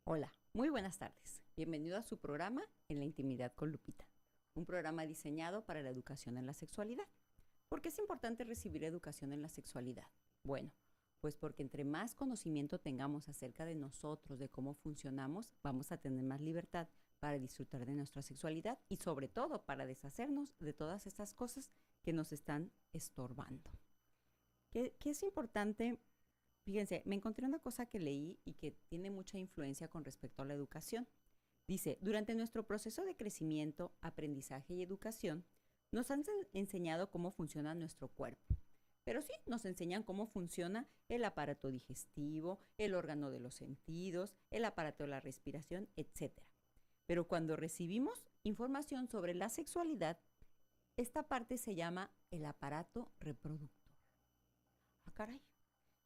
Hola, muy buenas tardes. Bienvenido a su programa En la Intimidad con Lupita, un programa diseñado para la educación en la sexualidad. ¿Por qué es importante recibir educación en la sexualidad? Bueno, pues porque entre más conocimiento tengamos acerca de nosotros, de cómo funcionamos, vamos a tener más libertad para disfrutar de nuestra sexualidad y sobre todo para deshacernos de todas estas cosas que nos están estorbando. ¿Qué es importante? Fíjense, me encontré una cosa que leí y que tiene mucha influencia con respecto a la educación. Dice, durante nuestro proceso de crecimiento, aprendizaje y educación, nos han enseñado cómo funciona nuestro cuerpo. Pero sí, nos enseñan cómo funciona el aparato digestivo, el órgano de los sentidos, el aparato de la respiración, etc. Pero cuando recibimos información sobre la sexualidad, esta parte se llama el aparato reproductor. Ah, caray.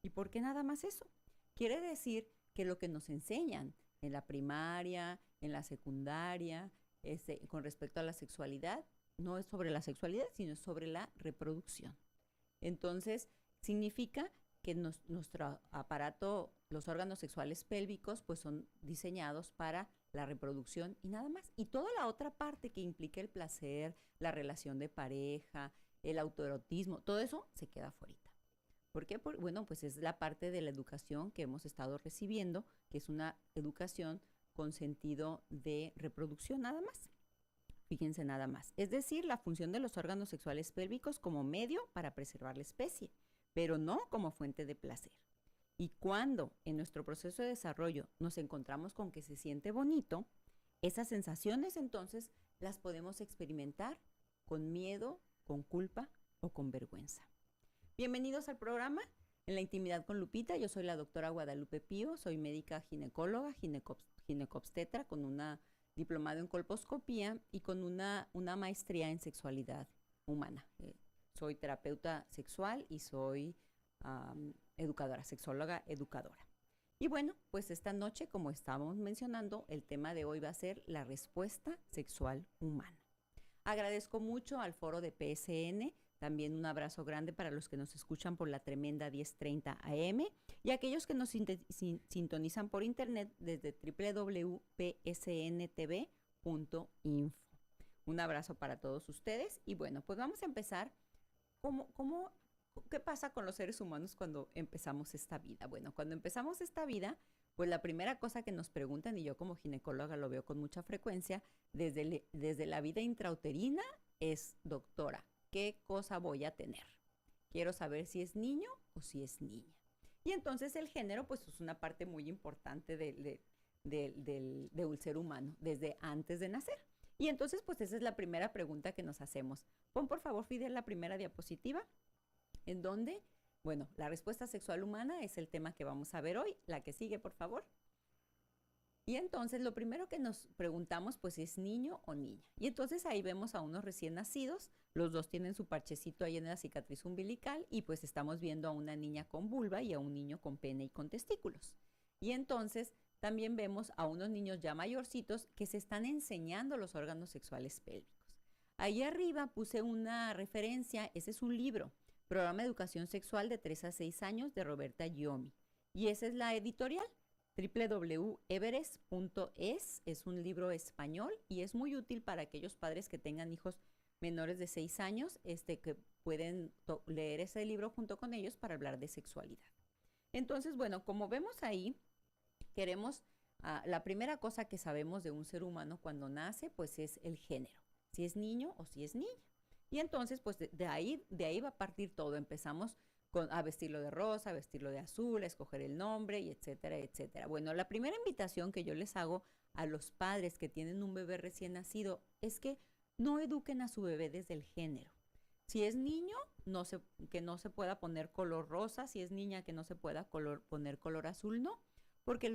¿Y por qué nada más eso? Quiere decir que lo que nos enseñan en la primaria, en la secundaria, con respecto a la sexualidad, no es sobre la sexualidad, sino sobre la reproducción. Entonces, significa que nuestro aparato, los órganos sexuales pélvicos, pues son diseñados para la reproducción y nada más. Y toda la otra parte que implica el placer, la relación de pareja, el autoerotismo, todo eso se queda fuera. ¿Por qué? Bueno, pues es la parte de la educación que hemos estado recibiendo, que es una educación con sentido de reproducción nada más. Fíjense nada más. Es decir, la función de los órganos sexuales pélvicos como medio para preservar la especie, pero no como fuente de placer. Y cuando en nuestro proceso de desarrollo nos encontramos con que se siente bonito, esas sensaciones entonces las podemos experimentar con miedo, con culpa o con vergüenza. Bienvenidos al programa En la Intimidad con Lupita. Yo soy la doctora Guadalupe Pío, soy médica ginecóloga, ginecobstetra con una diplomado en colposcopía y con una maestría en sexualidad humana. Soy terapeuta sexual y soy educadora, sexóloga educadora. Y bueno, pues esta noche, como estábamos mencionando, el tema de hoy va a ser la respuesta sexual humana. Agradezco mucho al foro de PSN. También un abrazo grande para los que nos escuchan por la tremenda 1030 AM y aquellos que nos sintonizan por internet desde www.psntv.info. Un abrazo para todos ustedes y bueno, pues vamos a empezar. ¿Qué pasa con los seres humanos cuando empezamos esta vida? Bueno, cuando empezamos esta vida, pues la primera cosa que nos preguntan, y yo como ginecóloga lo veo con mucha frecuencia, desde la vida intrauterina es, doctora, ¿qué cosa voy a tener? Quiero saber si es niño o si es niña. Y entonces el género, pues es una parte muy importante de un ser humano, desde antes de nacer. Y entonces, pues esa es la primera pregunta que nos hacemos. Pon, por favor, Fidel, la primera diapositiva, en donde, bueno, la respuesta sexual humana es el tema que vamos a ver hoy. La que sigue, por favor. Y entonces lo primero que nos preguntamos pues es niño o niña. Y entonces ahí vemos a unos recién nacidos, los dos tienen su parchecito ahí en la cicatriz umbilical y pues estamos viendo a una niña con vulva y a un niño con pene y con testículos. Y entonces también vemos a unos niños ya mayorcitos que se están enseñando los órganos sexuales pélvicos. Ahí arriba puse una referencia, ese es un libro, Programa de Educación Sexual de 3 a 6 años de Roberta Giomi. Y esa es la editorial. www.everest.es es un libro español y es muy útil para aquellos padres que tengan hijos menores de 6 años, que pueden leer ese libro junto con ellos para hablar de sexualidad. Entonces, bueno, como vemos ahí, queremos, la primera cosa que sabemos de un ser humano cuando nace, pues es el género, si es niño o si es niña. Y entonces, pues de ahí va a partir todo. Empezamos a vestirlo de rosa, a vestirlo de azul, a escoger el nombre, y etcétera, etcétera. Bueno, la primera invitación que yo les hago a los padres que tienen un bebé recién nacido es que no eduquen a su bebé desde el género. Si es niño, que no se pueda poner color rosa, si es niña, que no se pueda poner color azul, no, porque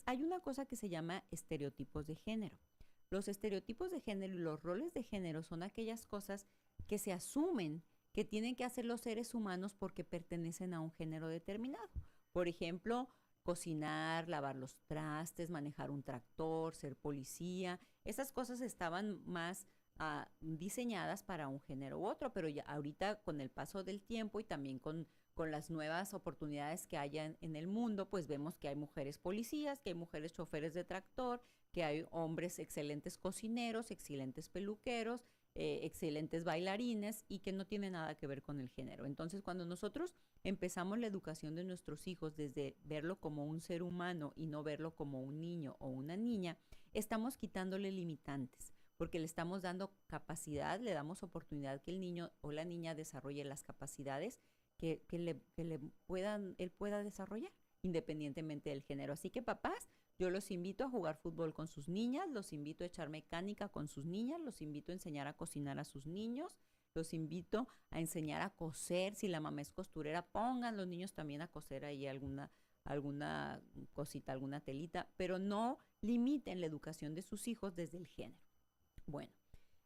hay una cosa que se llama estereotipos de género. Los estereotipos de género y los roles de género son aquellas cosas que se asumen que tienen que hacer los seres humanos porque pertenecen a un género determinado. Por ejemplo, cocinar, lavar los trastes, manejar un tractor, ser policía. Esas cosas estaban más diseñadas para un género u otro, pero ya ahorita con el paso del tiempo y también con con las nuevas oportunidades que haya en el mundo, pues vemos que hay mujeres policías, que hay mujeres choferes de tractor, que hay hombres excelentes cocineros, excelentes peluqueros, excelentes bailarines y que no tiene nada que ver con el género. Entonces, cuando nosotros empezamos la educación de nuestros hijos desde verlo como un ser humano y no verlo como un niño o una niña, estamos quitándole limitantes porque le estamos dando capacidad, le damos oportunidad que el niño o la niña desarrolle las capacidades él pueda desarrollar independientemente del género. Así que papás, yo los invito a jugar fútbol con sus niñas, los invito a echar mecánica con sus niñas, los invito a enseñar a cocinar a sus niños, los invito a enseñar a coser. Si la mamá es costurera, pongan los niños también a coser ahí alguna cosita, alguna telita, pero no limiten la educación de sus hijos desde el género. Bueno,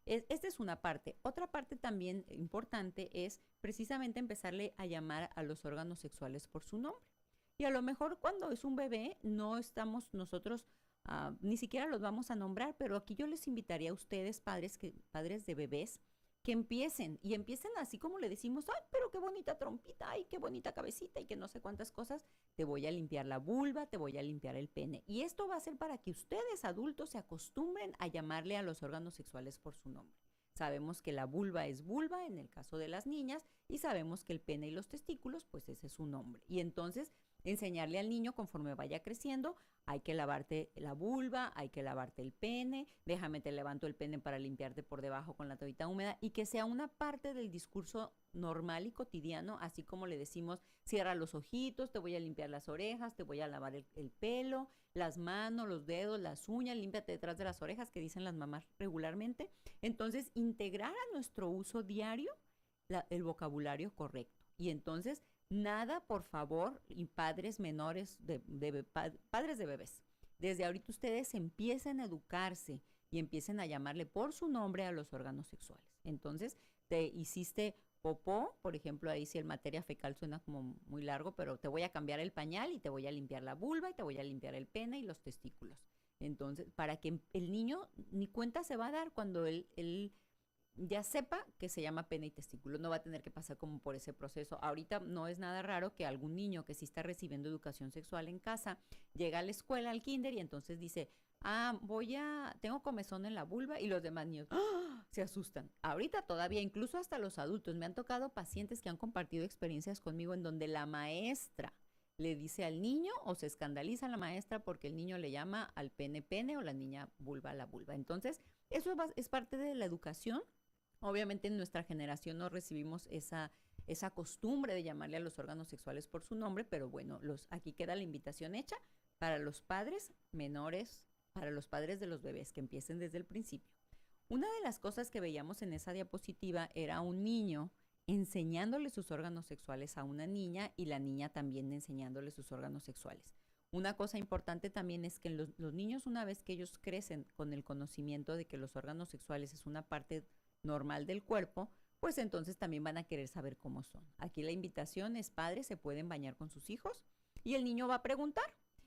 esta es una parte. Otra parte también importante es precisamente empezarle a llamar a los órganos sexuales por su nombre. Y a lo mejor cuando es un bebé no estamos nosotros, ni siquiera los vamos a nombrar, pero aquí yo les invitaría a ustedes, padres de bebés, que empiecen así como le decimos, ay, pero qué bonita trompita, ay, qué bonita cabecita y que no sé cuántas cosas, te voy a limpiar la vulva, te voy a limpiar el pene. Y esto va a ser para que ustedes adultos se acostumbren a llamarle a los órganos sexuales por su nombre. Sabemos que la vulva es vulva en el caso de las niñas y sabemos que el pene y los testículos, pues ese es su nombre. Y entonces enseñarle al niño conforme vaya creciendo, hay que lavarte la vulva, hay que lavarte el pene, déjame te levanto el pene para limpiarte por debajo con la toallita húmeda y que sea una parte del discurso normal y cotidiano, así como le decimos, cierra los ojitos, te voy a limpiar las orejas, te voy a lavar el pelo, las manos, los dedos, las uñas, límpiate detrás de las orejas, que dicen las mamás regularmente. Entonces, integrar a nuestro uso diario el vocabulario correcto. Y entonces, nada, por favor, y padres menores, padres de bebés, desde ahorita ustedes empiecen a educarse y empiecen a llamarle por su nombre a los órganos sexuales. Entonces, te hiciste popó, por ejemplo, ahí si el materia fecal suena como muy largo, pero te voy a cambiar el pañal y te voy a limpiar la vulva y te voy a limpiar el pene y los testículos. Entonces, para que el niño ni cuenta se va a dar cuando él ya sepa que se llama pene y testículo, no va a tener que pasar como por ese proceso. Ahorita no es nada raro que algún niño que sí está recibiendo educación sexual en casa llega a la escuela, al kinder, y entonces dice, tengo comezón en la vulva, y los demás niños se asustan. Ahorita todavía, incluso hasta los adultos, me han tocado pacientes que han compartido experiencias conmigo en donde la maestra le dice al niño o se escandaliza a la maestra porque el niño le llama al pene pene o la niña vulva a la vulva. Entonces, eso es parte de la educación. Obviamente en nuestra generación no recibimos esa costumbre de llamarle a los órganos sexuales por su nombre, pero bueno, aquí queda la invitación hecha para los padres menores, para los padres de los bebés, que empiecen desde el principio. Una de las cosas que veíamos en esa diapositiva era un niño enseñándole sus órganos sexuales a una niña y la niña también enseñándole sus órganos sexuales. Una cosa importante también es que los niños, una vez que ellos crecen con el conocimiento de que los órganos sexuales es una parte normal del cuerpo, pues entonces también van a querer saber cómo son. Aquí la invitación es, padres se pueden bañar con sus hijos y el niño va a preguntar,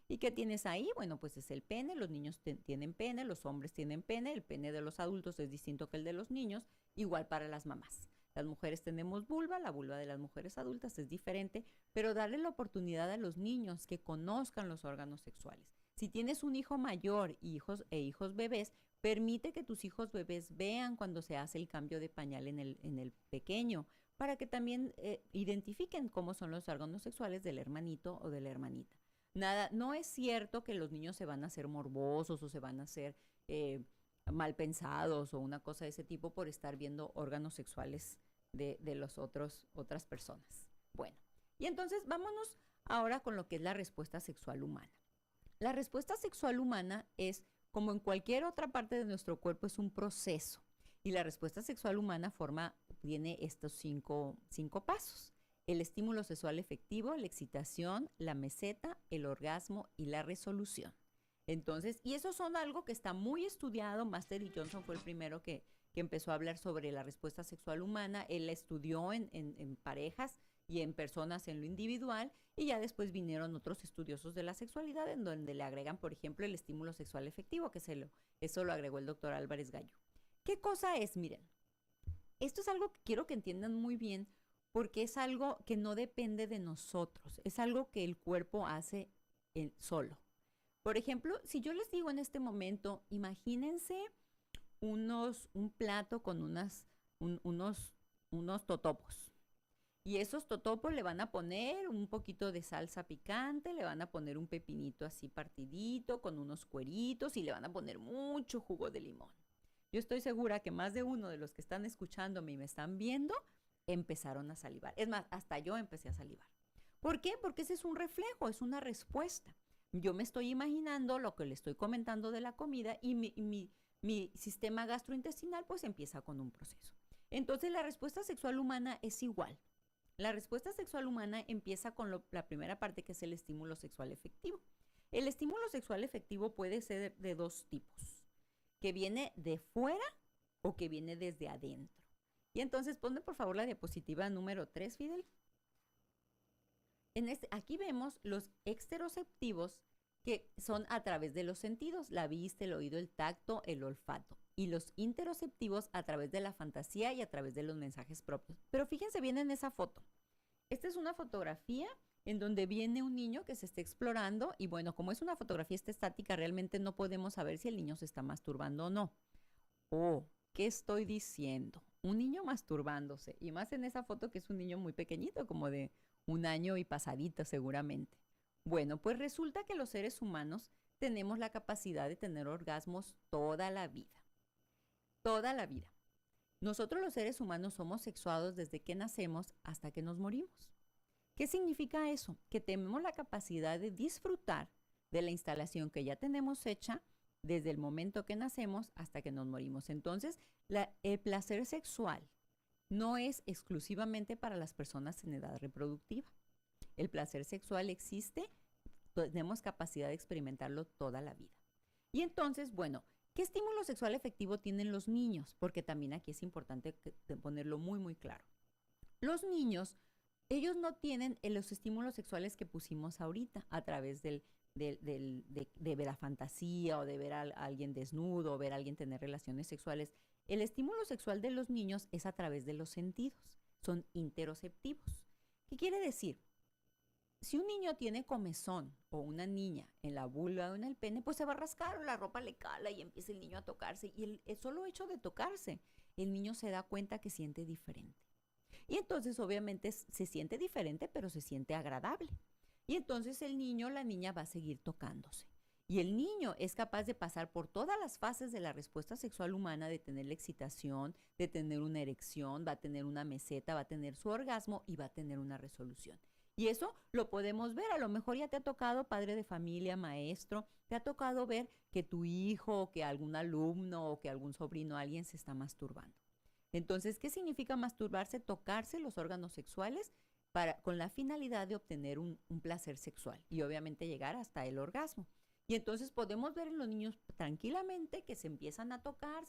¿y qué tienes ahí? Bueno, pues es el pene, los niños tienen pene, los hombres tienen pene, el pene de los adultos es distinto que el de los niños, igual para las mamás. Las mujeres tenemos vulva, la vulva de las mujeres adultas es diferente, pero darle la oportunidad a los niños que conozcan los órganos sexuales. Si tienes un hijo mayor, hijos bebés, permite que tus hijos bebés vean cuando se hace el cambio de pañal en el pequeño, para que también identifiquen cómo son los órganos sexuales del hermanito o de la hermanita. Nada, no es cierto que los niños se van a hacer morbosos o se van a hacer mal pensados o una cosa de ese tipo por estar viendo órganos sexuales de otras personas. Bueno, y entonces vámonos ahora con lo que es la respuesta sexual humana. La respuesta sexual humana es, como en cualquier otra parte de nuestro cuerpo, es un proceso. Y la respuesta sexual humana tiene estos cinco pasos: el estímulo sexual efectivo, la excitación, la meseta, el orgasmo y la resolución. Entonces, y eso son algo que está muy estudiado. Master E. Johnson fue el primero que empezó a hablar sobre la respuesta sexual humana. Él la estudió en parejas y en personas en lo individual, y ya después vinieron otros estudiosos de la sexualidad en donde le agregan, por ejemplo, el estímulo sexual efectivo, que eso lo agregó el doctor Álvarez Gallo. ¿Qué cosa es? Miren, esto es algo que quiero que entiendan muy bien, porque es algo que no depende de nosotros, es algo que el cuerpo hace solo. Por ejemplo, si yo les digo en este momento, imagínense un plato con unos totopos. Y esos totopos le van a poner un poquito de salsa picante, le van a poner un pepinito así partidito con unos cueritos y le van a poner mucho jugo de limón. Yo estoy segura que más de uno de los que están escuchándome y me están viendo empezaron a salivar. Es más, hasta yo empecé a salivar. ¿Por qué? Porque ese es un reflejo, es una respuesta. Yo me estoy imaginando lo que le estoy comentando de la comida y mi sistema gastrointestinal pues empieza con un proceso. Entonces la respuesta sexual humana es igual. La respuesta sexual humana empieza con la primera parte, que es el estímulo sexual efectivo. El estímulo sexual efectivo puede ser de dos tipos, que viene de fuera o que viene desde adentro. Y entonces ponme por favor la diapositiva número 3, Fidel. Aquí vemos los exteroceptivos, que son a través de los sentidos, la vista, el oído, el tacto, el olfato. Y los interoceptivos a través de la fantasía y a través de los mensajes propios. Pero fíjense bien en esa foto. Esta es una fotografía en donde viene un niño que se está explorando y bueno, como es una fotografía estática, realmente no podemos saber si el niño se está masturbando o no. Oh, ¿qué estoy diciendo? Un niño masturbándose, y más en esa foto que es un niño muy pequeñito, como de 1 año y pasadito seguramente. Bueno, pues resulta que los seres humanos tenemos la capacidad de tener orgasmos toda la vida. Toda la vida. Nosotros los seres humanos somos sexuados desde que nacemos hasta que nos morimos. ¿Qué significa eso? Que tenemos la capacidad de disfrutar de la instalación que ya tenemos hecha desde el momento que nacemos hasta que nos morimos. Entonces, el placer sexual no es exclusivamente para las personas en edad reproductiva. El placer sexual existe, tenemos capacidad de experimentarlo toda la vida. Y entonces, bueno, ¿qué estímulo sexual efectivo tienen los niños? Porque también aquí es importante ponerlo muy, muy claro. Los niños, ellos no tienen los estímulos sexuales que pusimos ahorita a través de ver a fantasía o de ver a alguien desnudo o ver a alguien tener relaciones sexuales. El estímulo sexual de los niños es a través de los sentidos, son interoceptivos. ¿Qué quiere decir? Si un niño tiene comezón o una niña en la vulva o en el pene, pues se va a rascar o la ropa le cala y empieza el niño a tocarse. Y el solo hecho de tocarse, el niño se da cuenta que siente diferente. Y entonces obviamente se siente diferente, pero se siente agradable. Y entonces el niño o la niña va a seguir tocándose. Y el niño es capaz de pasar por todas las fases de la respuesta sexual humana, de tener la excitación, de tener una erección, va a tener una meseta, va a tener su orgasmo y va a tener una resolución. Y eso lo podemos ver, a lo mejor ya te ha tocado, padre de familia, maestro, te ha tocado ver que tu hijo o que algún alumno o que algún sobrino, alguien se está masturbando. Entonces, ¿qué significa masturbarse? Tocarse los órganos sexuales con la finalidad de obtener un placer sexual y obviamente llegar hasta el orgasmo. Y entonces podemos ver en los niños tranquilamente que se empiezan a tocar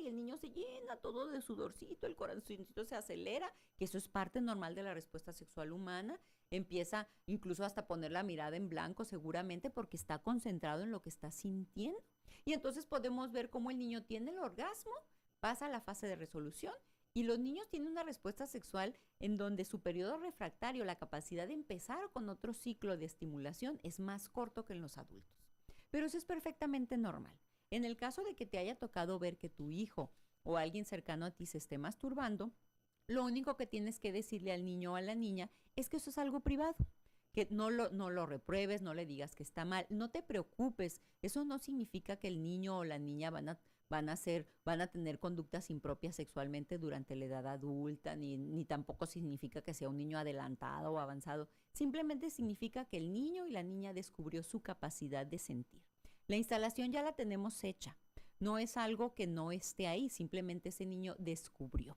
y el niño se llena todo de sudorcito, el corazoncito se acelera, que eso es parte normal de la respuesta sexual humana. Empieza incluso hasta poner la mirada en blanco seguramente porque está concentrado en lo que está sintiendo. Y entonces podemos ver cómo el niño tiene el orgasmo, pasa a la fase de resolución. Y los niños tienen una respuesta sexual en donde su periodo refractario, la capacidad de empezar con otro ciclo de estimulación, es más corto que en los adultos. Pero eso es perfectamente normal. En el caso de que te haya tocado ver que tu hijo o alguien cercano a ti se esté masturbando, lo único que tienes que decirle al niño o a la niña es que eso es algo privado, que no lo repruebes, no le digas que está mal, no te preocupes. Eso no significa que el niño o la niña van a tener conductas impropias sexualmente durante la edad adulta, ni tampoco significa que sea un niño adelantado o avanzado. Simplemente significa que el niño y la niña descubrió su capacidad de sentir. La instalación ya la tenemos hecha. No es algo que no esté ahí, simplemente ese niño descubrió.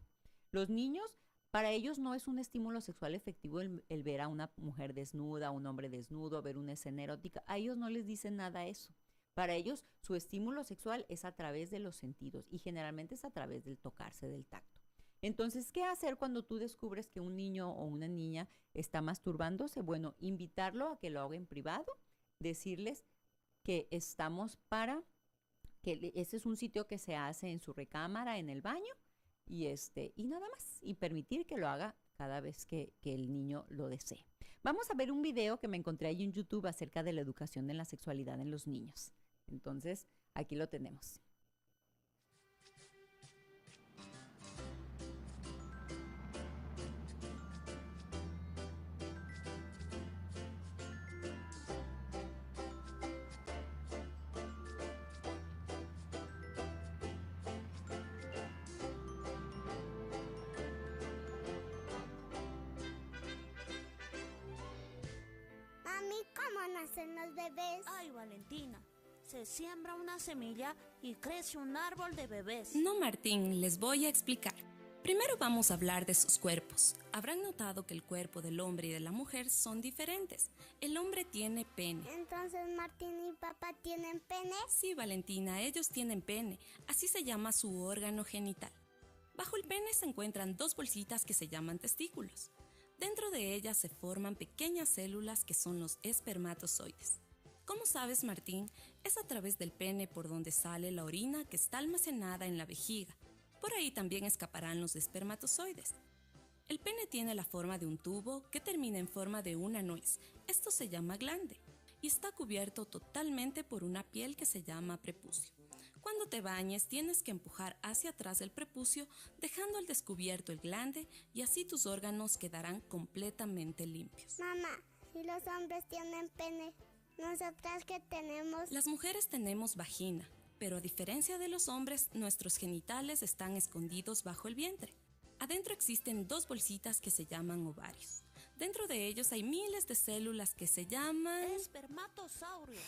Los niños, para ellos no es un estímulo sexual efectivo el ver a una mujer desnuda, a un hombre desnudo, ver una escena erótica. A ellos no les dice nada eso. Para ellos, su estímulo sexual es a través de los sentidos y generalmente es a través del tocarse, del tacto. Entonces, ¿qué hacer cuando tú descubres que un niño o una niña está masturbándose? Bueno, invitarlo a que lo haga en privado, decirles que estamos que ese es un sitio que se hace en su recámara, en el baño, y nada más, y permitir que lo haga cada vez que el niño lo desee. Vamos a ver un video que me encontré ahí en YouTube acerca de la educación en la sexualidad en los niños. Entonces, aquí lo tenemos. Mami, ¿cómo nacen los bebés? Ay, Valentina, se siembra una semilla y crece un árbol de bebés. No, Martín, les voy a explicar. Primero vamos a hablar de sus cuerpos. Habrán notado que el cuerpo del hombre y de la mujer son diferentes. El hombre tiene pene. Entonces, Martín y papá tienen pene. Sí, Valentina, ellos tienen pene. Así se llama su órgano genital. Bajo el pene se encuentran dos bolsitas que se llaman testículos. Dentro de ellas se forman pequeñas células que son los espermatozoides. ¿Cómo sabes, Martín? Es a través del pene por donde sale la orina que está almacenada en la vejiga. Por ahí también escaparán los espermatozoides. El pene tiene la forma de un tubo que termina en forma de una nuez. Esto se llama glande y está cubierto totalmente por una piel que se llama prepucio. Cuando te bañes tienes que empujar hacia atrás el prepucio dejando al descubierto el glande y así tus órganos quedarán completamente limpios. Mamá, si los hombres tienen pene, ¿nosotras qué tenemos? Las mujeres tenemos vagina, pero a diferencia de los hombres, nuestros genitales están escondidos bajo el vientre. Adentro existen dos bolsitas que se llaman ovarios. Dentro de ellos hay miles de células que se llaman... Espermatosaurios.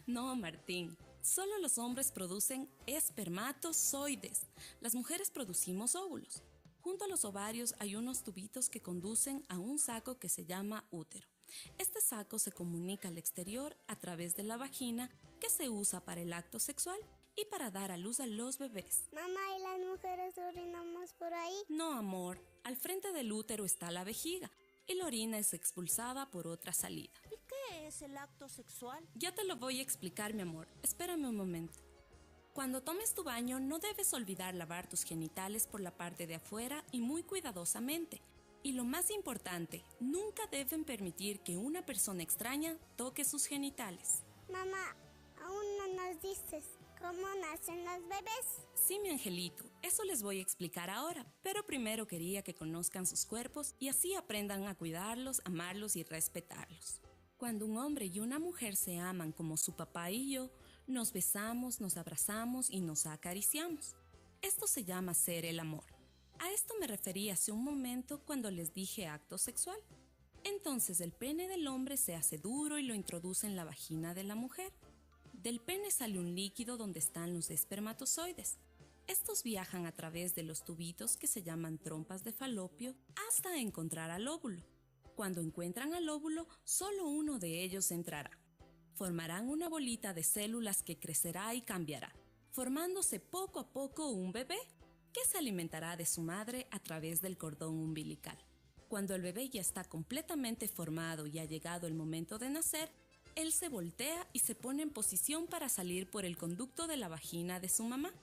No, Martín. Solo los hombres producen espermatozoides. Las mujeres producimos óvulos. Junto a los ovarios hay unos tubitos que conducen a un saco que se llama útero. Este saco se comunica al exterior a través de la vagina que se usa para el acto sexual y para dar a luz a los bebés. Mamá, ¿y las mujeres orinamos por ahí? No, amor. Al frente del útero está la vejiga y la orina es expulsada por otra salida. ¿Y qué es el acto sexual? Ya te lo voy a explicar, mi amor. Espérame un momento. Cuando tomes tu baño, no debes olvidar lavar tus genitales por la parte de afuera y muy cuidadosamente. Y lo más importante, nunca deben permitir que una persona extraña toque sus genitales. Mamá, aún no nos dices cómo nacen los bebés. Sí, mi angelito, eso les voy a explicar ahora, pero primero quería que conozcan sus cuerpos y así aprendan a cuidarlos, amarlos y respetarlos. Cuando un hombre y una mujer se aman como su papá y yo, nos besamos, nos abrazamos y nos acariciamos. Esto se llama ser el amor. A esto me referí hace un momento cuando les dije acto sexual. Entonces el pene del hombre se hace duro y lo introduce en la vagina de la mujer. Del pene sale un líquido donde están los espermatozoides. Estos viajan a través de los tubitos que se llaman trompas de falopio hasta encontrar al óvulo. Cuando encuentran al óvulo, solo uno de ellos entrará. Formarán una bolita de células que crecerá y cambiará, formándose poco a poco un bebé que se alimentará de su madre a través del cordón umbilical. Cuando el bebé ya está completamente formado y ha llegado el momento de nacer, él se voltea y se pone en posición para salir por el conducto de la vagina de su mamá.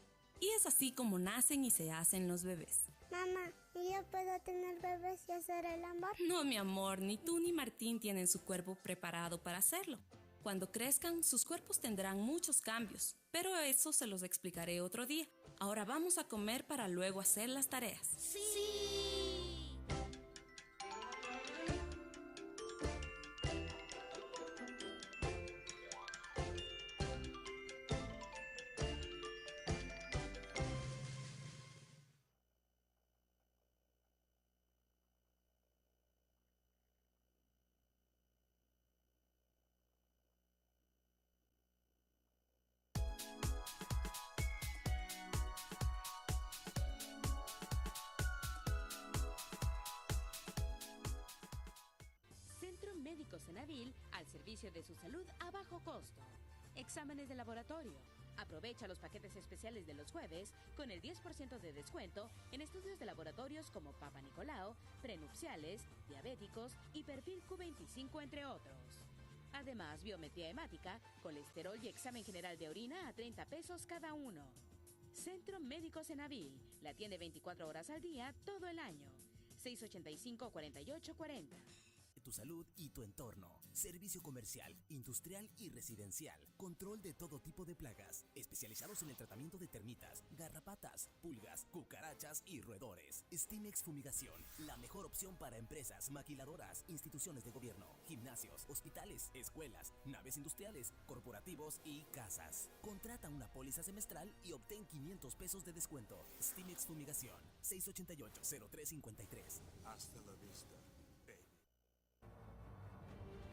Y es así como nacen y se hacen los bebés. Mamá, ¿y yo puedo tener bebés y hacer el amor? No, mi amor, ni tú ni Martín tienen su cuerpo preparado para hacerlo. Cuando crezcan, sus cuerpos tendrán muchos cambios, pero eso se los explicaré otro día. Ahora vamos a comer para luego hacer las tareas. ¡Sí! Centro Médico Senadil al servicio de su salud a bajo costo. Exámenes de laboratorio. Aprovecha los paquetes especiales de los jueves con el 10% de descuento en estudios de laboratorios como Papa Nicolau, prenupciales, diabéticos y perfil Q25, entre otros. Además, biometría hemática, colesterol y examen general de orina a 30 pesos cada uno. Centro Médico Senadil, la atiende 24 horas al día, todo el año. 685-4840. Tu salud y tu entorno. Servicio comercial, industrial y residencial. Control de todo tipo de plagas. Especializados en el tratamiento de termitas, garrapatas, pulgas, cucarachas y roedores. Stimex Fumigación. La mejor opción para empresas, maquiladoras, instituciones de gobierno, gimnasios, hospitales, escuelas, naves industriales, corporativos y casas. Contrata una póliza semestral y obtén 500 pesos de descuento. Stimex Fumigación. 688-0353. Hasta la vista.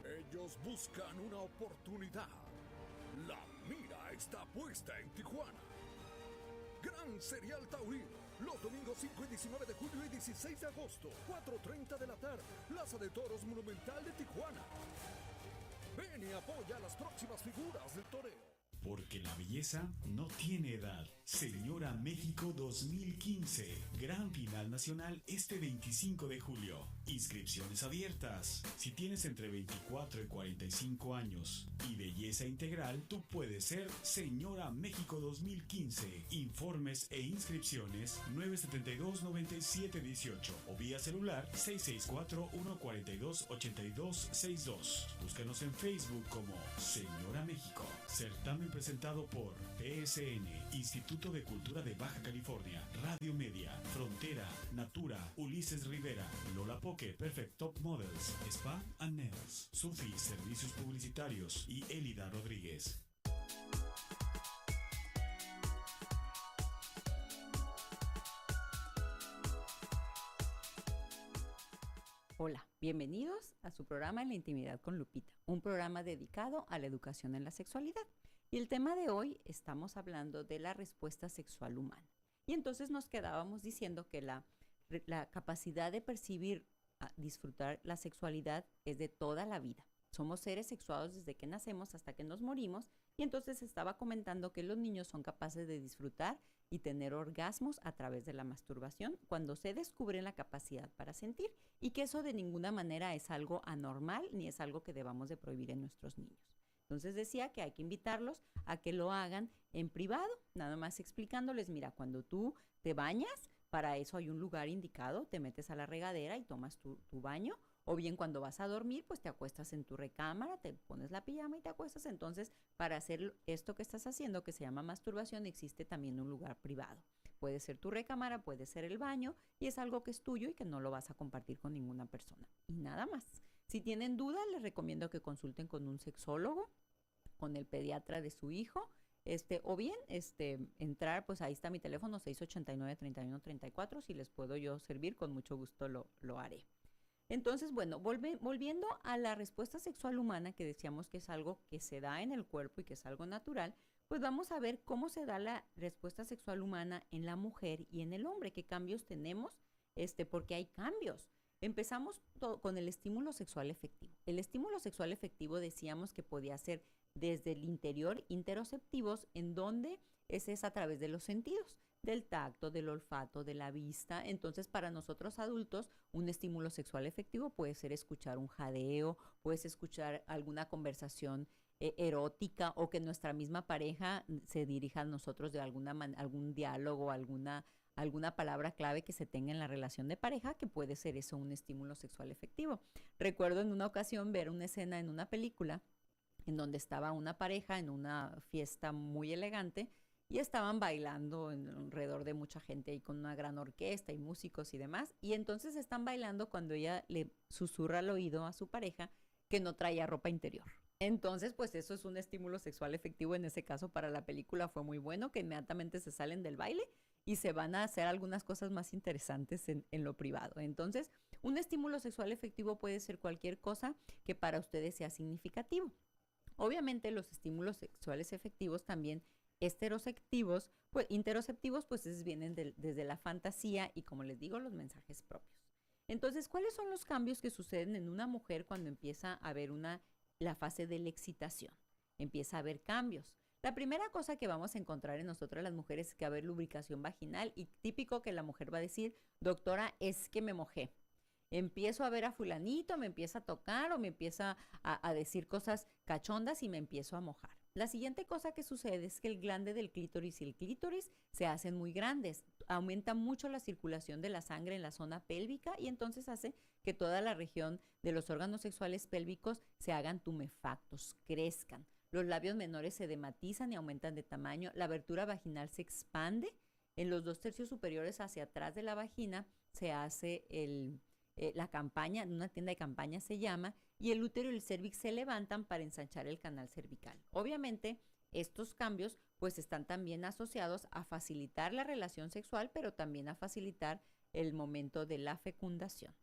Ellos buscan una oportunidad. La mira está puesta en Tijuana. Gran Serial Taurino. Los domingos 5 y 19 de julio y 16 de agosto. 4:30 de la tarde. Plaza de Toros Monumental de Tijuana. Ven y apoya a las próximas figuras del toreo. Porque la belleza no tiene edad. Señora México 2015. Gran final nacional este 25 de julio. Inscripciones abiertas. Si tienes entre 24 y 45 años y belleza integral, tú puedes ser Señora México 2015. Informes e inscripciones 972-9718 o vía celular 664-142-8262. Búscanos en Facebook como Señora México. Certamen presentado por PSN, Instituto de Cultura de Baja California, Radio Media, Frontera, Natura, Ulises Rivera, Lola Poke, Perfect Top Models, Spa and Nails, Sufi Servicios Publicitarios y Elida Rodríguez. Hola, bienvenidos a su programa En la Intimidad con Lupita, un programa dedicado a la educación en la sexualidad. Y el tema de hoy estamos hablando de la respuesta sexual humana. Y entonces nos quedábamos diciendo que la capacidad de percibir, disfrutar la sexualidad es de toda la vida. Somos seres sexuados desde que nacemos hasta que nos morimos. Y entonces estaba comentando que los niños son capaces de disfrutar y tener orgasmos a través de la masturbación cuando se descubre la capacidad para sentir, y que eso de ninguna manera es algo anormal ni es algo que debamos de prohibir en nuestros niños. Entonces decía que hay que invitarlos a que lo hagan en privado, nada más explicándoles, mira, cuando tú te bañas, para eso hay un lugar indicado, te metes a la regadera y tomas tu baño, o bien cuando vas a dormir, pues te acuestas en tu recámara, te pones la pijama y te acuestas. Entonces, para hacer esto que estás haciendo, que se llama masturbación, existe también un lugar privado. Puede ser tu recámara, puede ser el baño, y es algo que es tuyo y que no lo vas a compartir con ninguna persona. Y nada más. Si tienen dudas, les recomiendo que consulten con un sexólogo, con el pediatra de su hijo, o bien entrar, pues ahí está mi teléfono, 689-3134, si les puedo yo servir, con mucho gusto lo haré. Entonces, bueno, volviendo a la respuesta sexual humana, que decíamos que es algo que se da en el cuerpo y que es algo natural, pues vamos a ver cómo se da la respuesta sexual humana en la mujer y en el hombre, qué cambios tenemos, porque hay cambios. Empezamos con el estímulo sexual efectivo. El estímulo sexual efectivo decíamos que podía ser desde el interior, interoceptivos, en donde ese es a través de los sentidos, del tacto, del olfato, de la vista. Entonces, para nosotros adultos, un estímulo sexual efectivo puede ser escuchar un jadeo, puedes escuchar alguna conversación erótica, o que nuestra misma pareja se dirija a nosotros de algún diálogo, alguna palabra clave que se tenga en la relación de pareja, que puede ser eso un estímulo sexual efectivo. Recuerdo en una ocasión ver una escena en una película en donde estaba una pareja en una fiesta muy elegante y estaban bailando alrededor de mucha gente y con una gran orquesta y músicos y demás. Y entonces están bailando cuando ella le susurra al oído a su pareja que no traía ropa interior. Entonces, pues eso es un estímulo sexual efectivo. En ese caso, para la película fue muy bueno, que inmediatamente se salen del baile y se van a hacer algunas cosas más interesantes en lo privado. Entonces, un estímulo sexual efectivo puede ser cualquier cosa que para ustedes sea significativo. Obviamente, los estímulos sexuales efectivos también interoceptivos, pues vienen desde la fantasía y, como les digo, los mensajes propios. Entonces, ¿cuáles son los cambios que suceden en una mujer cuando empieza a haber la fase de la excitación? Empieza a haber cambios. La primera cosa que vamos a encontrar en nosotras las mujeres es que va a haber lubricación vaginal, y típico que la mujer va a decir, doctora, es que me mojé. Empiezo a ver a fulanito, me empieza a tocar o me empieza a decir cosas cachondas y me empiezo a mojar. La siguiente cosa que sucede es que el glande del clítoris y el clítoris se hacen muy grandes. aumenta mucho la circulación de la sangre en la zona pélvica y entonces hace que toda la región de los órganos sexuales pélvicos se hagan tumefactos, crezcan. Los labios menores se dematizan y aumentan de tamaño. La abertura vaginal se expande. En los 2/3 superiores hacia atrás de la vagina se hace la campaña, una tienda de campaña se llama, y el útero y el cérvix se levantan para ensanchar el canal cervical. Obviamente, estos cambios pues están también asociados a facilitar la relación sexual, pero también a facilitar el momento de la fecundación.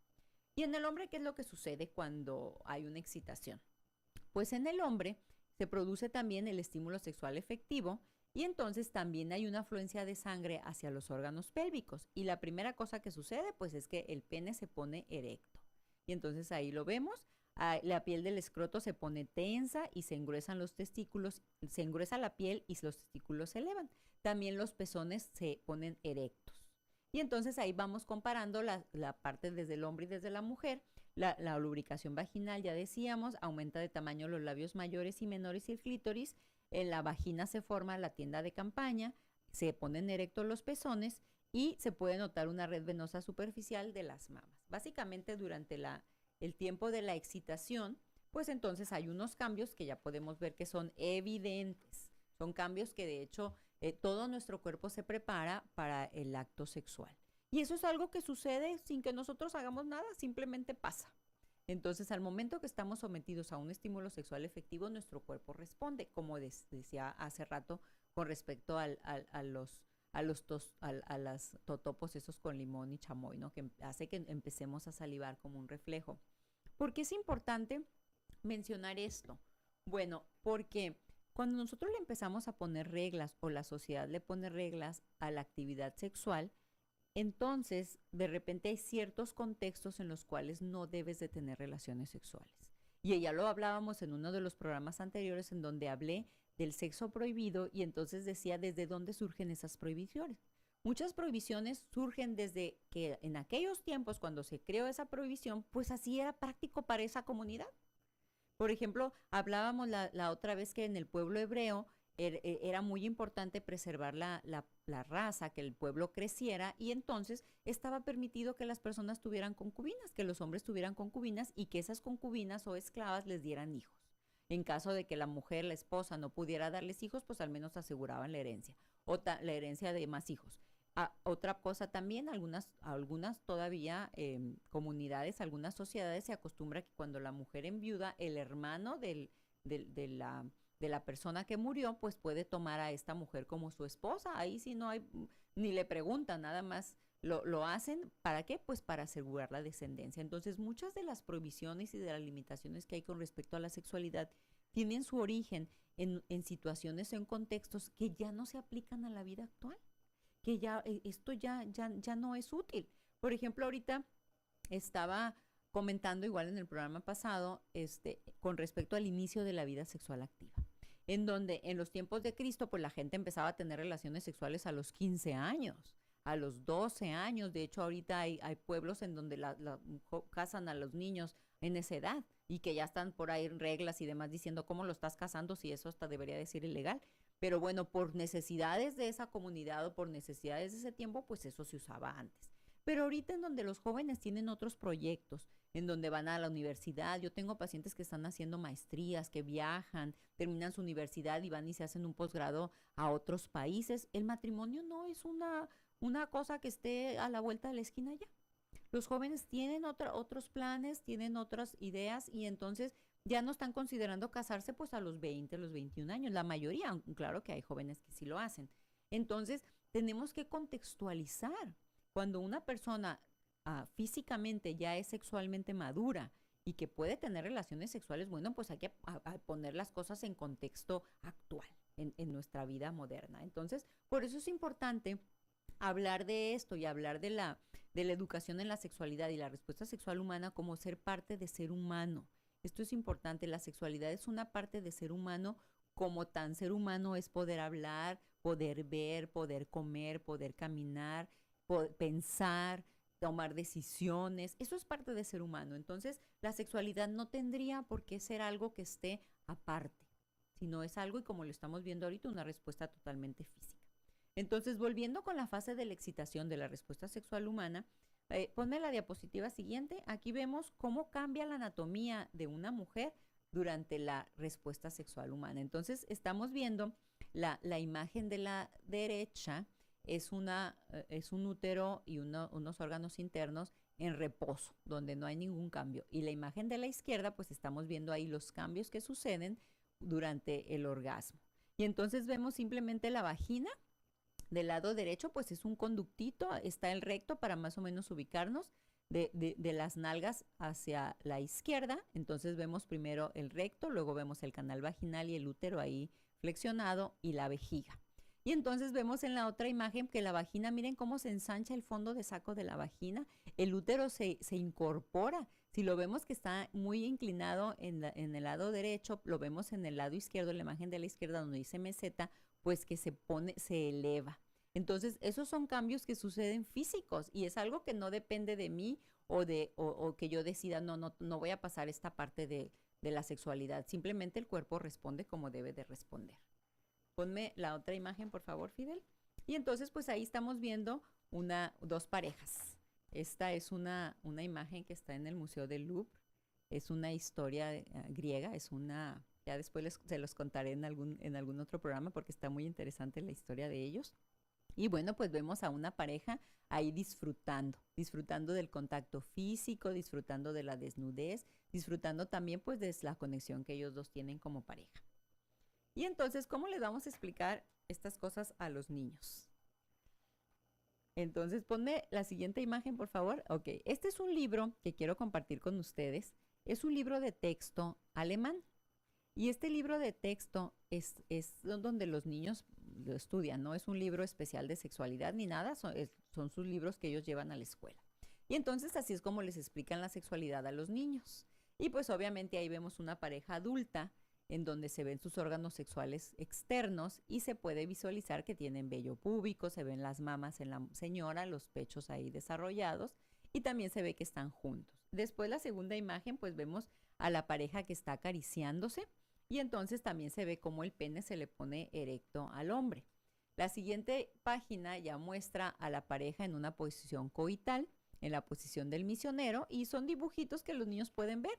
Y en el hombre, ¿qué es lo que sucede cuando hay una excitación? Pues en el hombre se produce también el estímulo sexual efectivo y entonces también hay una afluencia de sangre hacia los órganos pélvicos. Y la primera cosa que sucede pues es que el pene se pone erecto. Y entonces ahí lo vemos. La piel del escroto se pone tensa y se engruesan los testículos, se engruesa la piel y los testículos se elevan. También los pezones se ponen erectos. Y entonces ahí vamos comparando la parte desde el hombre y desde la mujer. La lubricación vaginal, ya decíamos, aumenta de tamaño los labios mayores y menores y el clítoris. En la vagina se forma la tienda de campaña, se ponen erectos los pezones y se puede notar una red venosa superficial de las mamas. Básicamente durante el tiempo de la excitación, pues entonces hay unos cambios que ya podemos ver que son evidentes. Son cambios que de hecho todo nuestro cuerpo se prepara para el acto sexual. Y eso es algo que sucede sin que nosotros hagamos nada, simplemente pasa. Entonces, al momento que estamos sometidos a un estímulo sexual efectivo, nuestro cuerpo responde, como decía hace rato, con respecto a las totopos esos con limón y chamoy, ¿no? Que hace que empecemos a salivar como un reflejo. ¿Por qué es importante mencionar esto? Bueno, porque cuando nosotros le empezamos a poner reglas o la sociedad le pone reglas a la actividad sexual, entonces de repente hay ciertos contextos en los cuales no debes de tener relaciones sexuales. Y ya lo hablábamos en uno de los programas anteriores en donde hablé del sexo prohibido y entonces decía desde dónde surgen esas prohibiciones. Muchas prohibiciones surgen desde que en aquellos tiempos cuando se creó esa prohibición, pues así era práctico para esa comunidad. Por ejemplo, hablábamos la otra vez que en el pueblo hebreo era muy importante preservar la raza, que el pueblo creciera y entonces estaba permitido que las personas tuvieran concubinas, que los hombres tuvieran concubinas y que esas concubinas o esclavas les dieran hijos. En caso de que la mujer, la esposa, no pudiera darles hijos, pues al menos aseguraban la herencia, la herencia de más hijos. Otra cosa también, algunas todavía comunidades, algunas sociedades se acostumbra que cuando la mujer enviuda, el hermano de la persona que murió, pues puede tomar a esta mujer como su esposa. Ahí sí no hay, ni le preguntan, nada más lo hacen. ¿Para qué? Pues para asegurar la descendencia. Entonces, muchas de las prohibiciones y de las limitaciones que hay con respecto a la sexualidad tienen su origen en situaciones, en contextos que ya no se aplican a la vida actual, que esto ya no es útil. Por ejemplo, ahorita estaba comentando igual en el programa pasado, con respecto al inicio de la vida sexual activa, en donde en los tiempos de Cristo, pues la gente empezaba a tener relaciones sexuales a los 15 años, a los 12 años. De hecho, ahorita hay pueblos en donde casan a los niños en esa edad y que ya están por ahí reglas y demás diciendo cómo lo estás casando, si eso hasta debería de ser ilegal. Pero bueno, por necesidades de esa comunidad o por necesidades de ese tiempo, pues eso se usaba antes. Pero ahorita en donde los jóvenes tienen otros proyectos, en donde van a la universidad, yo tengo pacientes que están haciendo maestrías, que viajan, terminan su universidad y van y se hacen un posgrado a otros países. El matrimonio no es una cosa que esté a la vuelta de la esquina ya. Los jóvenes tienen otros planes, tienen otras ideas y entonces ya no están considerando casarse pues a los 20, los 21 años. La mayoría, claro que hay jóvenes que sí lo hacen. Entonces tenemos que contextualizar. Cuando una persona físicamente ya es sexualmente madura y que puede tener relaciones sexuales, bueno, pues hay que poner las cosas en contexto actual, en nuestra vida moderna. Entonces, por eso es importante hablar de esto y hablar de la educación en la sexualidad y la respuesta sexual humana como ser parte de ser humano. Esto es importante, la sexualidad es una parte de ser humano, como tan ser humano es poder hablar, poder ver, poder comer, poder caminar, pensar, tomar decisiones. Eso es parte de ser humano. Entonces, la sexualidad no tendría por qué ser algo que esté aparte, sino es algo, y como lo estamos viendo ahorita, una respuesta totalmente física. Entonces, volviendo con la fase de la excitación de la respuesta sexual humana, ponme la diapositiva siguiente. Aquí vemos cómo cambia la anatomía de una mujer durante la respuesta sexual humana. Entonces, estamos viendo la imagen de la derecha, es un útero y unos órganos internos en reposo, donde no hay ningún cambio. Y la imagen de la izquierda, pues estamos viendo ahí los cambios que suceden durante el orgasmo. Y entonces vemos simplemente la vagina. Del lado derecho, pues es un conductito, está el recto para más o menos ubicarnos de las nalgas hacia la izquierda. Entonces vemos primero el recto, luego vemos el canal vaginal y el útero ahí flexionado y la vejiga. Y entonces vemos en la otra imagen que la vagina, miren cómo se ensancha el fondo de saco de la vagina, el útero se incorpora. Si lo vemos que está muy inclinado en el lado derecho, lo vemos en el lado izquierdo, la imagen de la izquierda donde dice meseta, pues que se eleva. Entonces, esos son cambios que suceden físicos y es algo que no depende de mí o que yo decida, no voy a pasar esta parte de la sexualidad. Simplemente el cuerpo responde como debe de responder. Ponme la otra imagen, por favor, Fidel. Y entonces, pues ahí estamos viendo dos parejas. Esta es una imagen que está en el Museo del Louvre. Es una historia griega, ya después se los contaré en algún otro programa porque está muy interesante la historia de ellos. Y bueno, pues vemos a una pareja ahí disfrutando del contacto físico, disfrutando de la desnudez, disfrutando también pues de la conexión que ellos dos tienen como pareja. Y entonces, ¿cómo les vamos a explicar estas cosas a los niños? Entonces, ponme la siguiente imagen, por favor. Ok, este es un libro que quiero compartir con ustedes. Es un libro de texto alemán. Y este libro de texto es donde los niños lo estudian, no es un libro especial de sexualidad ni nada, son sus libros que ellos llevan a la escuela. Y entonces así es como les explican la sexualidad a los niños. Y pues obviamente ahí vemos una pareja adulta en donde se ven sus órganos sexuales externos y se puede visualizar que tienen vello púbico, se ven las mamas en la señora, los pechos ahí desarrollados y también se ve que están juntos. Después la segunda imagen pues vemos a la pareja que está acariciándose. Y entonces también se ve cómo el pene se le pone erecto al hombre. La siguiente página ya muestra a la pareja en una posición coital, en la posición del misionero, y son dibujitos que los niños pueden ver.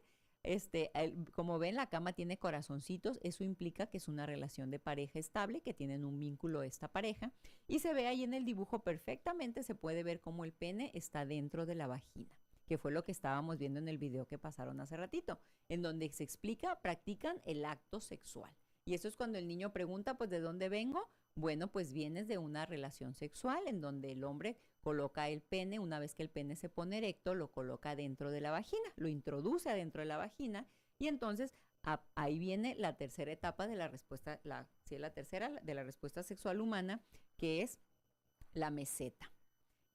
Como ven, la cama tiene corazoncitos, eso implica que es una relación de pareja estable, que tienen un vínculo esta pareja, y se ve ahí en el dibujo perfectamente, se puede ver cómo el pene está dentro de la vagina, que fue lo que estábamos viendo en el video que pasaron hace ratito, en donde se explica, practican el acto sexual. Y eso es cuando el niño pregunta, pues, ¿de dónde vengo? Bueno, pues vienes de una relación sexual en donde el hombre coloca el pene, una vez que el pene se pone erecto, lo coloca dentro de la vagina, lo introduce adentro de la vagina y entonces ahí viene la tercera etapa de la respuesta, la tercera de la respuesta sexual humana, que es la meseta.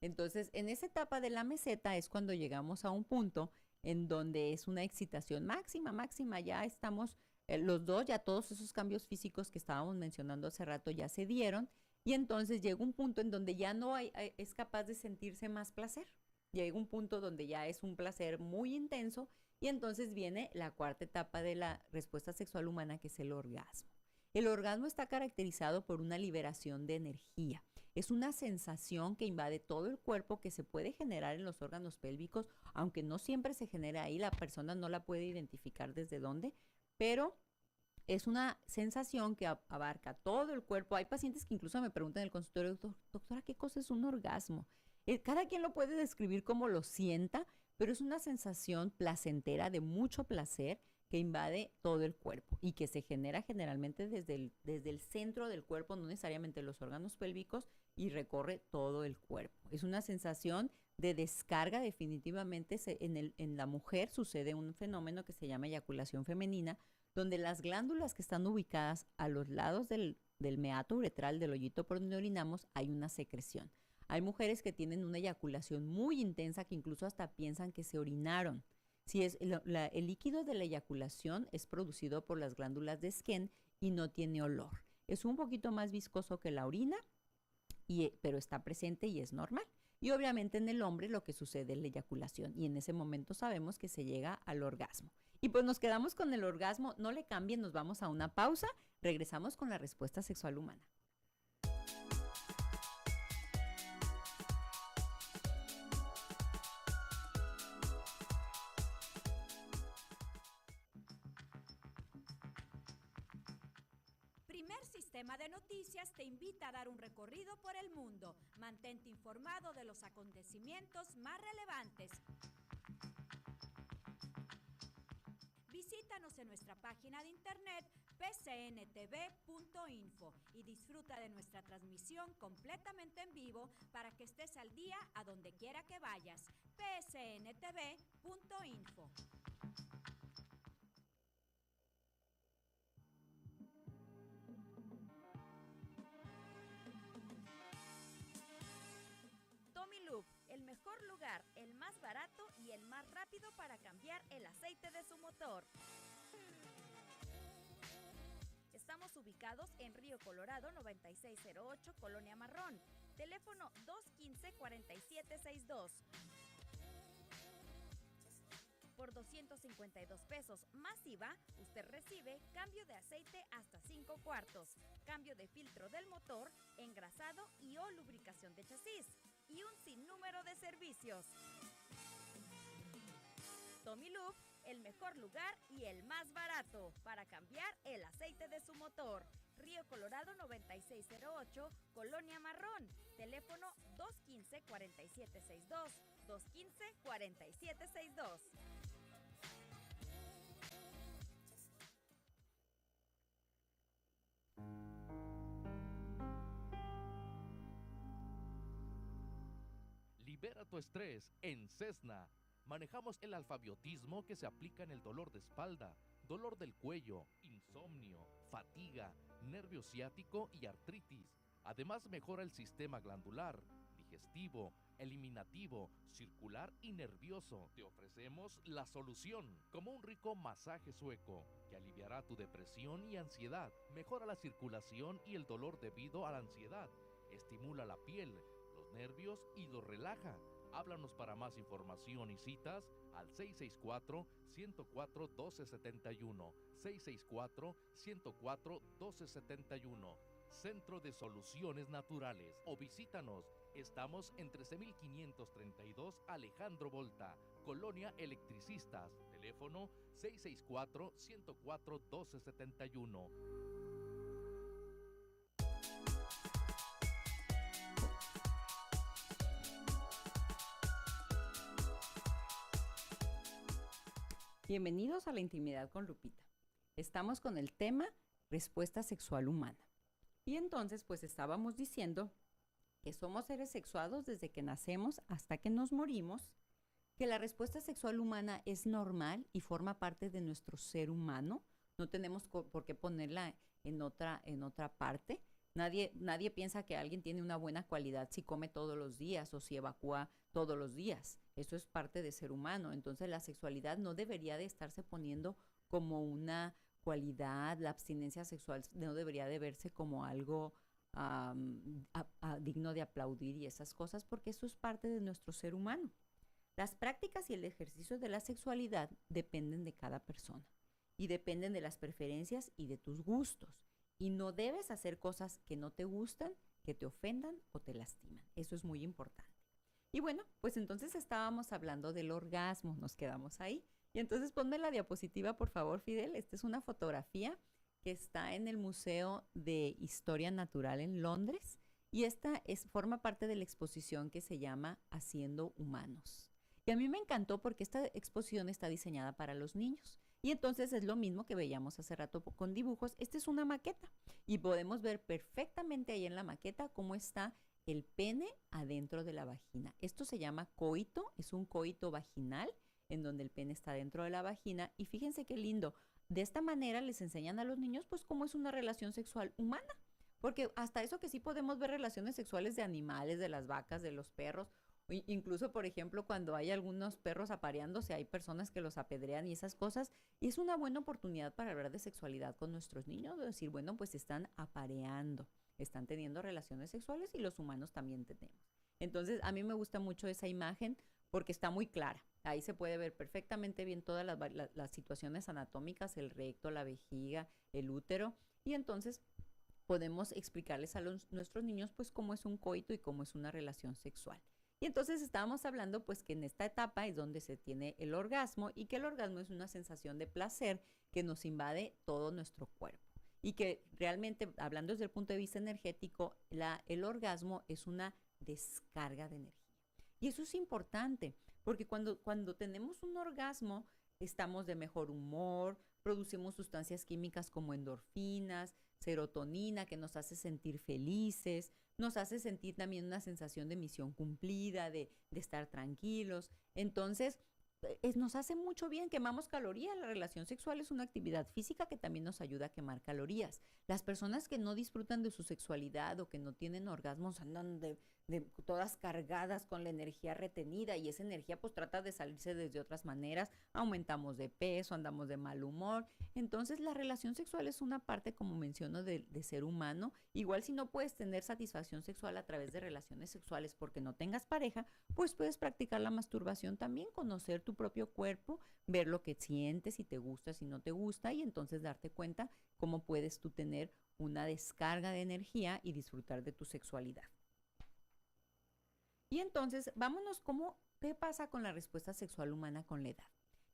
Entonces, en esa etapa de la meseta es cuando llegamos a un punto en donde es una excitación máxima, ya estamos los dos, ya todos esos cambios físicos que estábamos mencionando hace rato ya se dieron y entonces llega un punto en donde ya no es capaz de sentirse más placer. Llega un punto donde ya es un placer muy intenso y entonces viene la cuarta etapa de la respuesta sexual humana, que es el orgasmo. El orgasmo está caracterizado por una liberación de energía. Es una sensación que invade todo el cuerpo, que se puede generar en los órganos pélvicos, aunque no siempre se genera ahí, la persona no la puede identificar desde dónde, pero es una sensación que abarca todo el cuerpo. Hay pacientes que incluso me preguntan en el consultorio, doctora, ¿qué cosa es un orgasmo? Cada quien lo puede describir como lo sienta, pero es una sensación placentera, de mucho placer, que invade todo el cuerpo y que se genera generalmente desde el centro del cuerpo, no necesariamente los órganos pélvicos, y recorre todo el cuerpo. Es una sensación de descarga definitivamente. En la mujer sucede un fenómeno que se llama eyaculación femenina, donde las glándulas que están ubicadas a los lados del meato uretral, del hoyito por donde orinamos, hay una secreción. Hay mujeres que tienen una eyaculación muy intensa que incluso hasta piensan que se orinaron. Si es el líquido de la eyaculación es producido por las glándulas de Skene y no tiene olor. Es un poquito más viscoso que la orina, pero está presente y es normal. Y obviamente en el hombre lo que sucede es la eyaculación y en ese momento sabemos que se llega al orgasmo. Y pues nos quedamos con el orgasmo. No le cambien, nos vamos a una pausa. Regresamos con la respuesta sexual humana. Sistema de Noticias te invita a dar un recorrido por el mundo. Mantente informado de los acontecimientos más relevantes. Visítanos en nuestra página de internet pcntv.info y disfruta de nuestra transmisión completamente en vivo para que estés al día a donde quiera que vayas. pcntv.info. Tomilub, el mejor lugar, el más barato y el más rápido para cambiar el aceite de su motor. Estamos ubicados en Río Colorado 9608, Colonia Marrón. Teléfono 215-4762. Por 252 pesos más IVA, usted recibe cambio de aceite hasta 5 cuartos, cambio de filtro del motor, engrasado y o lubricación de chasis, y un sinnúmero de servicios. Tomilub, el mejor lugar y el más barato para cambiar el aceite de su motor. Río Colorado 9608, Colonia Marrón. Teléfono 215-4762. 215-4762. Libera tu estrés en Cessna. Manejamos el alfabiotismo que se aplica en el dolor de espalda, dolor del cuello, insomnio, fatiga, nervio ciático y artritis. Además mejora el sistema glandular, digestivo, eliminativo, circular y nervioso. Te ofrecemos la solución, como un rico masaje sueco, que aliviará tu depresión y ansiedad, mejora la circulación y el dolor debido a la ansiedad, estimula la piel, los nervios y los relaja. Háblanos para más información y citas al 664-104-1271, 664-104-1271, Centro de Soluciones Naturales, o visítanos. Estamos en 13532 Alejandro Volta, Colonia Electricistas, teléfono 664-104-1271. Bienvenidos a La Intimidad con Lupita. Estamos con el tema respuesta sexual humana. Y entonces, pues estábamos diciendo que somos seres sexuados desde que nacemos hasta que nos morimos, que la respuesta sexual humana es normal y forma parte de nuestro ser humano. No tenemos por qué ponerla en otra parte. Nadie piensa que alguien tiene una buena cualidad si come todos los días o si evacúa todos los días. Eso es parte de ser humano. Entonces la sexualidad no debería de estarse poniendo como una cualidad, la abstinencia sexual no debería de verse como algo digno de aplaudir y esas cosas, porque eso es parte de nuestro ser humano. Las prácticas y el ejercicio de la sexualidad dependen de cada persona y dependen de las preferencias y de tus gustos. Y no debes hacer cosas que no te gustan, que te ofendan o te lastiman. Eso es muy importante. Y bueno, pues entonces estábamos hablando del orgasmo, nos quedamos ahí. Y entonces ponme la diapositiva, por favor, Fidel. Esta es una fotografía que está en el Museo de Historia Natural en Londres. Y esta forma parte de la exposición que se llama Haciendo Humanos. Y a mí me encantó porque esta exposición está diseñada para los niños. Y entonces es lo mismo que veíamos hace rato con dibujos. Esta es una maqueta y podemos ver perfectamente ahí en la maqueta cómo está el pene adentro de la vagina. Esto se llama coito, es un coito vaginal en donde el pene está dentro de la vagina. Y fíjense qué lindo. De esta manera les enseñan a los niños pues cómo es una relación sexual humana. Porque hasta eso que sí podemos ver relaciones sexuales de animales, de las vacas, de los perros. Incluso, por ejemplo, cuando hay algunos perros apareándose, hay personas que los apedrean y esas cosas. Y es una buena oportunidad para hablar de sexualidad con nuestros niños, de decir, bueno, pues están apareando, están teniendo relaciones sexuales y los humanos también tenemos. Entonces, a mí me gusta mucho esa imagen porque está muy clara. Ahí se puede ver perfectamente bien todas las situaciones anatómicas, el recto, la vejiga, el útero. Y entonces podemos explicarles a nuestros niños pues cómo es un coito y cómo es una relación sexual. Y entonces estábamos hablando pues que en esta etapa es donde se tiene el orgasmo y que el orgasmo es una sensación de placer que nos invade todo nuestro cuerpo. y que realmente, hablando desde el punto de vista energético, el orgasmo es una descarga de energía. Y eso es importante, porque cuando tenemos un orgasmo, estamos de mejor humor, producimos sustancias químicas como endorfinas, serotonina, que nos hace sentir felices, nos hace sentir también una sensación de misión cumplida, de estar tranquilos. Entonces, nos hace mucho bien, quemamos calorías. La relación sexual es una actividad física que también nos ayuda a quemar calorías. Las personas que no disfrutan de su sexualidad o que no tienen orgasmos andan todas cargadas con la energía retenida, y esa energía pues trata de salirse desde otras maneras. Aumentamos de peso, andamos de mal humor. Entonces la relación sexual es una parte, como menciono, de ser humano. Igual, si no puedes tener satisfacción sexual a través de relaciones sexuales porque no tengas pareja, pues puedes practicar la masturbación también, conocer tu propio cuerpo, ver lo que sientes, si te gusta, si no te gusta, y entonces darte cuenta cómo puedes tú tener una descarga de energía y disfrutar de tu sexualidad. Y entonces, vámonos, ¿qué pasa con la respuesta sexual humana con la edad?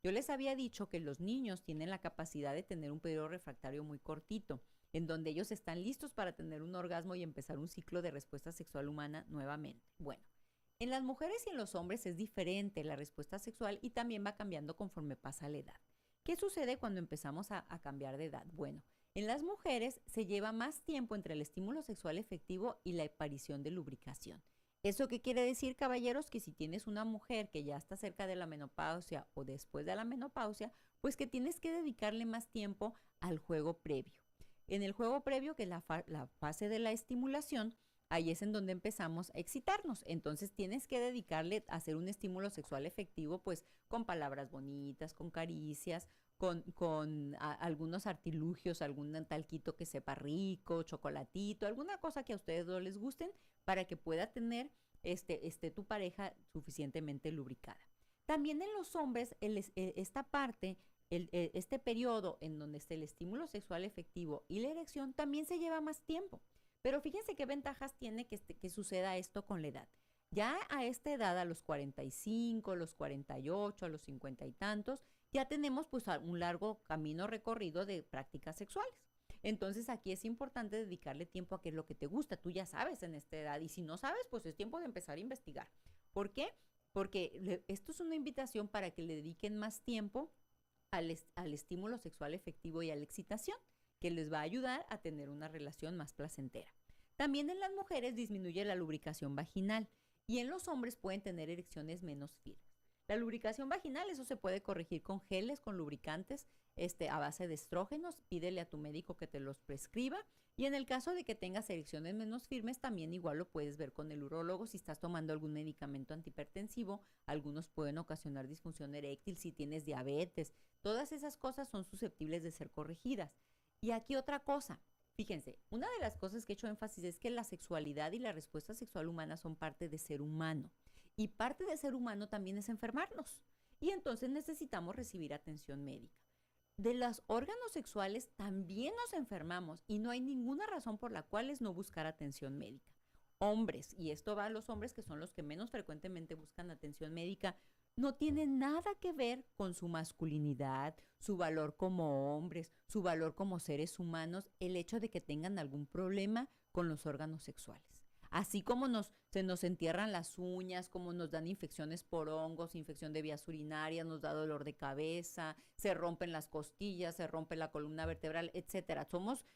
Yo les había dicho que los niños tienen la capacidad de tener un periodo refractario muy cortito, en donde ellos están listos para tener un orgasmo y empezar un ciclo de respuesta sexual humana nuevamente. Bueno, en las mujeres y en los hombres es diferente la respuesta sexual, y también va cambiando conforme pasa la edad. ¿Qué sucede cuando empezamos a cambiar de edad? Bueno, en las mujeres se lleva más tiempo entre el estímulo sexual efectivo y la aparición de lubricación. ¿Eso qué quiere decir, caballeros? Que si tienes una mujer que ya está cerca de la menopausia o después de la menopausia, pues que tienes que dedicarle más tiempo al juego previo. En el juego previo, que es la fase de la estimulación, ahí es en donde empezamos a excitarnos. Entonces tienes que dedicarle a hacer un estímulo sexual efectivo, pues con palabras bonitas, con caricias, con algunos artilugios, algún talquito que sepa rico, chocolatito, alguna cosa que a ustedes no les gusten, para que pueda tener tu pareja suficientemente lubricada. También en los hombres, esta parte, este periodo en donde está el estímulo sexual efectivo y la erección, también se lleva más tiempo. Pero fíjense qué ventajas tiene que suceda esto con la edad. Ya a esta edad, a los 45, los 48, a los 50 y tantos, ya tenemos pues un largo camino recorrido de prácticas sexuales. Entonces aquí es importante dedicarle tiempo a qué es lo que te gusta. Tú ya sabes en esta edad, y si no sabes, pues es tiempo de empezar a investigar. ¿Por qué? Porque esto es una invitación para que le dediquen más tiempo al estímulo sexual efectivo y a la excitación, que les va a ayudar a tener una relación más placentera. También en las mujeres disminuye la lubricación vaginal, y en los hombres pueden tener erecciones menos firmes. La lubricación vaginal, eso se puede corregir con geles, con lubricantes a base de estrógenos. Pídele a tu médico que te los prescriba. Y en el caso de que tengas erecciones menos firmes, también igual lo puedes ver con el urólogo. Si estás tomando algún medicamento antihipertensivo, algunos pueden ocasionar disfunción eréctil. Si tienes diabetes, todas esas cosas son susceptibles de ser corregidas. Y aquí otra cosa. Fíjense, una de las cosas que he hecho énfasis es que la sexualidad y la respuesta sexual humana son parte de ser humano. Y parte de ser humano también es enfermarnos. Y entonces necesitamos recibir atención médica. De los órganos sexuales también nos enfermamos, y no hay ninguna razón por la cual es no buscar atención médica. Hombres, y esto va a los hombres, que son los que menos frecuentemente buscan atención médica, no tiene nada que ver con su masculinidad, su valor como hombres, su valor como seres humanos, el hecho de que tengan algún problema con los órganos sexuales. Así como se nos entierran las uñas, como nos dan infecciones por hongos, infección de vías urinarias, nos da dolor de cabeza, se rompen las costillas, se rompe la columna vertebral, etcétera. Somos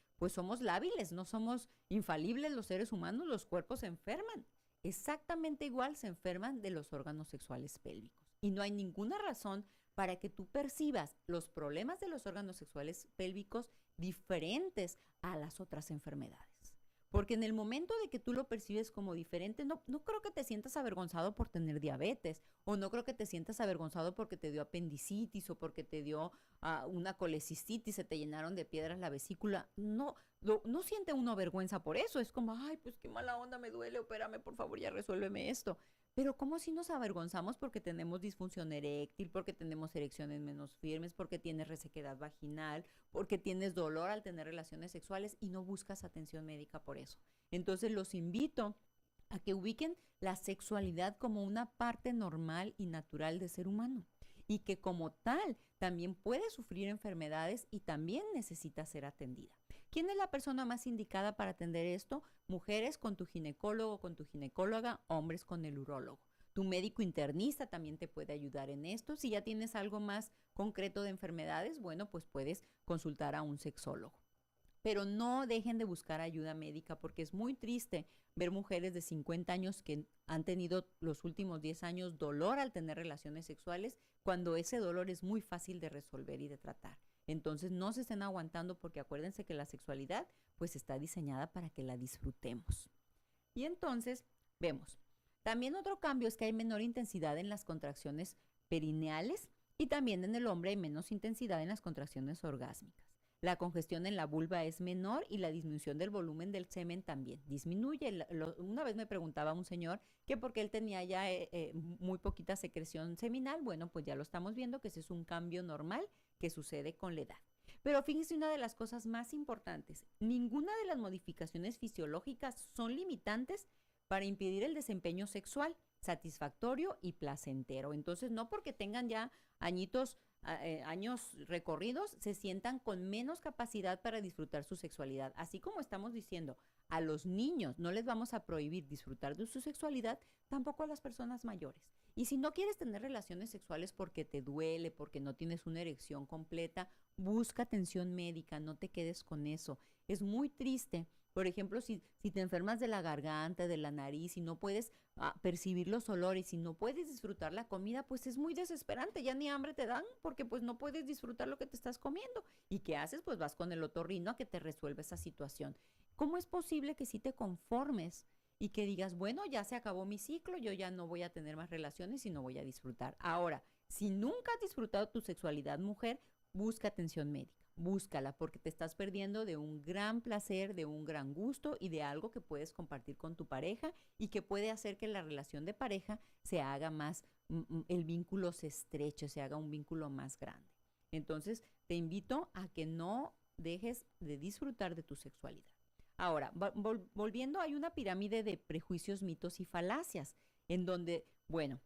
lábiles, no somos infalibles los seres humanos, los cuerpos se enferman. Exactamente igual se enferman de los órganos sexuales pélvicos. Y no hay ninguna razón para que tú percibas los problemas de los órganos sexuales pélvicos diferentes a las otras enfermedades. Porque en el momento de que tú lo percibes como diferente, no creo que te sientas avergonzado por tener diabetes, o no creo que te sientas avergonzado porque te dio apendicitis o porque te dio una colecistitis, se te llenaron de piedras la vesícula. No siente uno vergüenza por eso. Es como, ay, pues qué mala onda, me duele, opérame, por favor, ya resuélveme esto. Pero ¿cómo si nos avergonzamos porque tenemos disfunción eréctil, porque tenemos erecciones menos firmes, porque tienes resequedad vaginal, porque tienes dolor al tener relaciones sexuales y no buscas atención médica por eso? Entonces los invito a que ubiquen la sexualidad como una parte normal y natural de ser humano, y que como tal también puede sufrir enfermedades y también necesita ser atendida. ¿Quién es la persona más indicada para atender esto? Mujeres con tu ginecólogo, con tu ginecóloga, hombres con el urólogo. Tu médico internista también te puede ayudar en esto. Si ya tienes algo más concreto de enfermedades, bueno, pues puedes consultar a un sexólogo. Pero no dejen de buscar ayuda médica porque es muy triste ver mujeres de 50 años que han tenido los últimos 10 años dolor al tener relaciones sexuales, cuando ese dolor es muy fácil de resolver y de tratar. Entonces no se estén aguantando porque acuérdense que la sexualidad pues está diseñada para que la disfrutemos. Y entonces vemos. También otro cambio es que hay menor intensidad en las contracciones perineales y también en el hombre hay menos intensidad en las contracciones orgásmicas. La congestión en la vulva es menor y la disminución del volumen del semen también disminuye. Una vez me preguntaba un señor que porque él tenía ya muy poquita secreción seminal, bueno, pues ya lo estamos viendo que ese es un cambio normal que sucede con la edad. Pero fíjense una de las cosas más importantes, ninguna de las modificaciones fisiológicas son limitantes para impedir el desempeño sexual satisfactorio y placentero. Entonces, no porque tengan ya años recorridos, se sientan con menos capacidad para disfrutar su sexualidad. Así como estamos diciendo, a los niños no les vamos a prohibir disfrutar de su sexualidad, tampoco a las personas mayores. Y si no quieres tener relaciones sexuales porque te duele, porque no tienes una erección completa, busca atención médica, no te quedes con eso. Es muy triste. Por ejemplo, si te enfermas de la garganta, de la nariz y no puedes percibir los olores y no puedes disfrutar la comida, pues es muy desesperante, ya ni hambre te dan porque pues no puedes disfrutar lo que te estás comiendo. ¿Y qué haces? Pues vas con el otorrino a que te resuelva esa situación. ¿Cómo es posible que sí te conformes y que digas, bueno, ya se acabó mi ciclo, yo ya no voy a tener más relaciones y no voy a disfrutar? Ahora, si nunca has disfrutado tu sexualidad, mujer, busca atención médica. Búscala porque te estás perdiendo de un gran placer, de un gran gusto y de algo que puedes compartir con tu pareja y que puede hacer que la relación de pareja se haga más, el vínculo se estreche, se haga un vínculo más grande. Entonces, te invito a que no dejes de disfrutar de tu sexualidad. Ahora, volviendo, hay una pirámide de prejuicios, mitos y falacias en donde, bueno,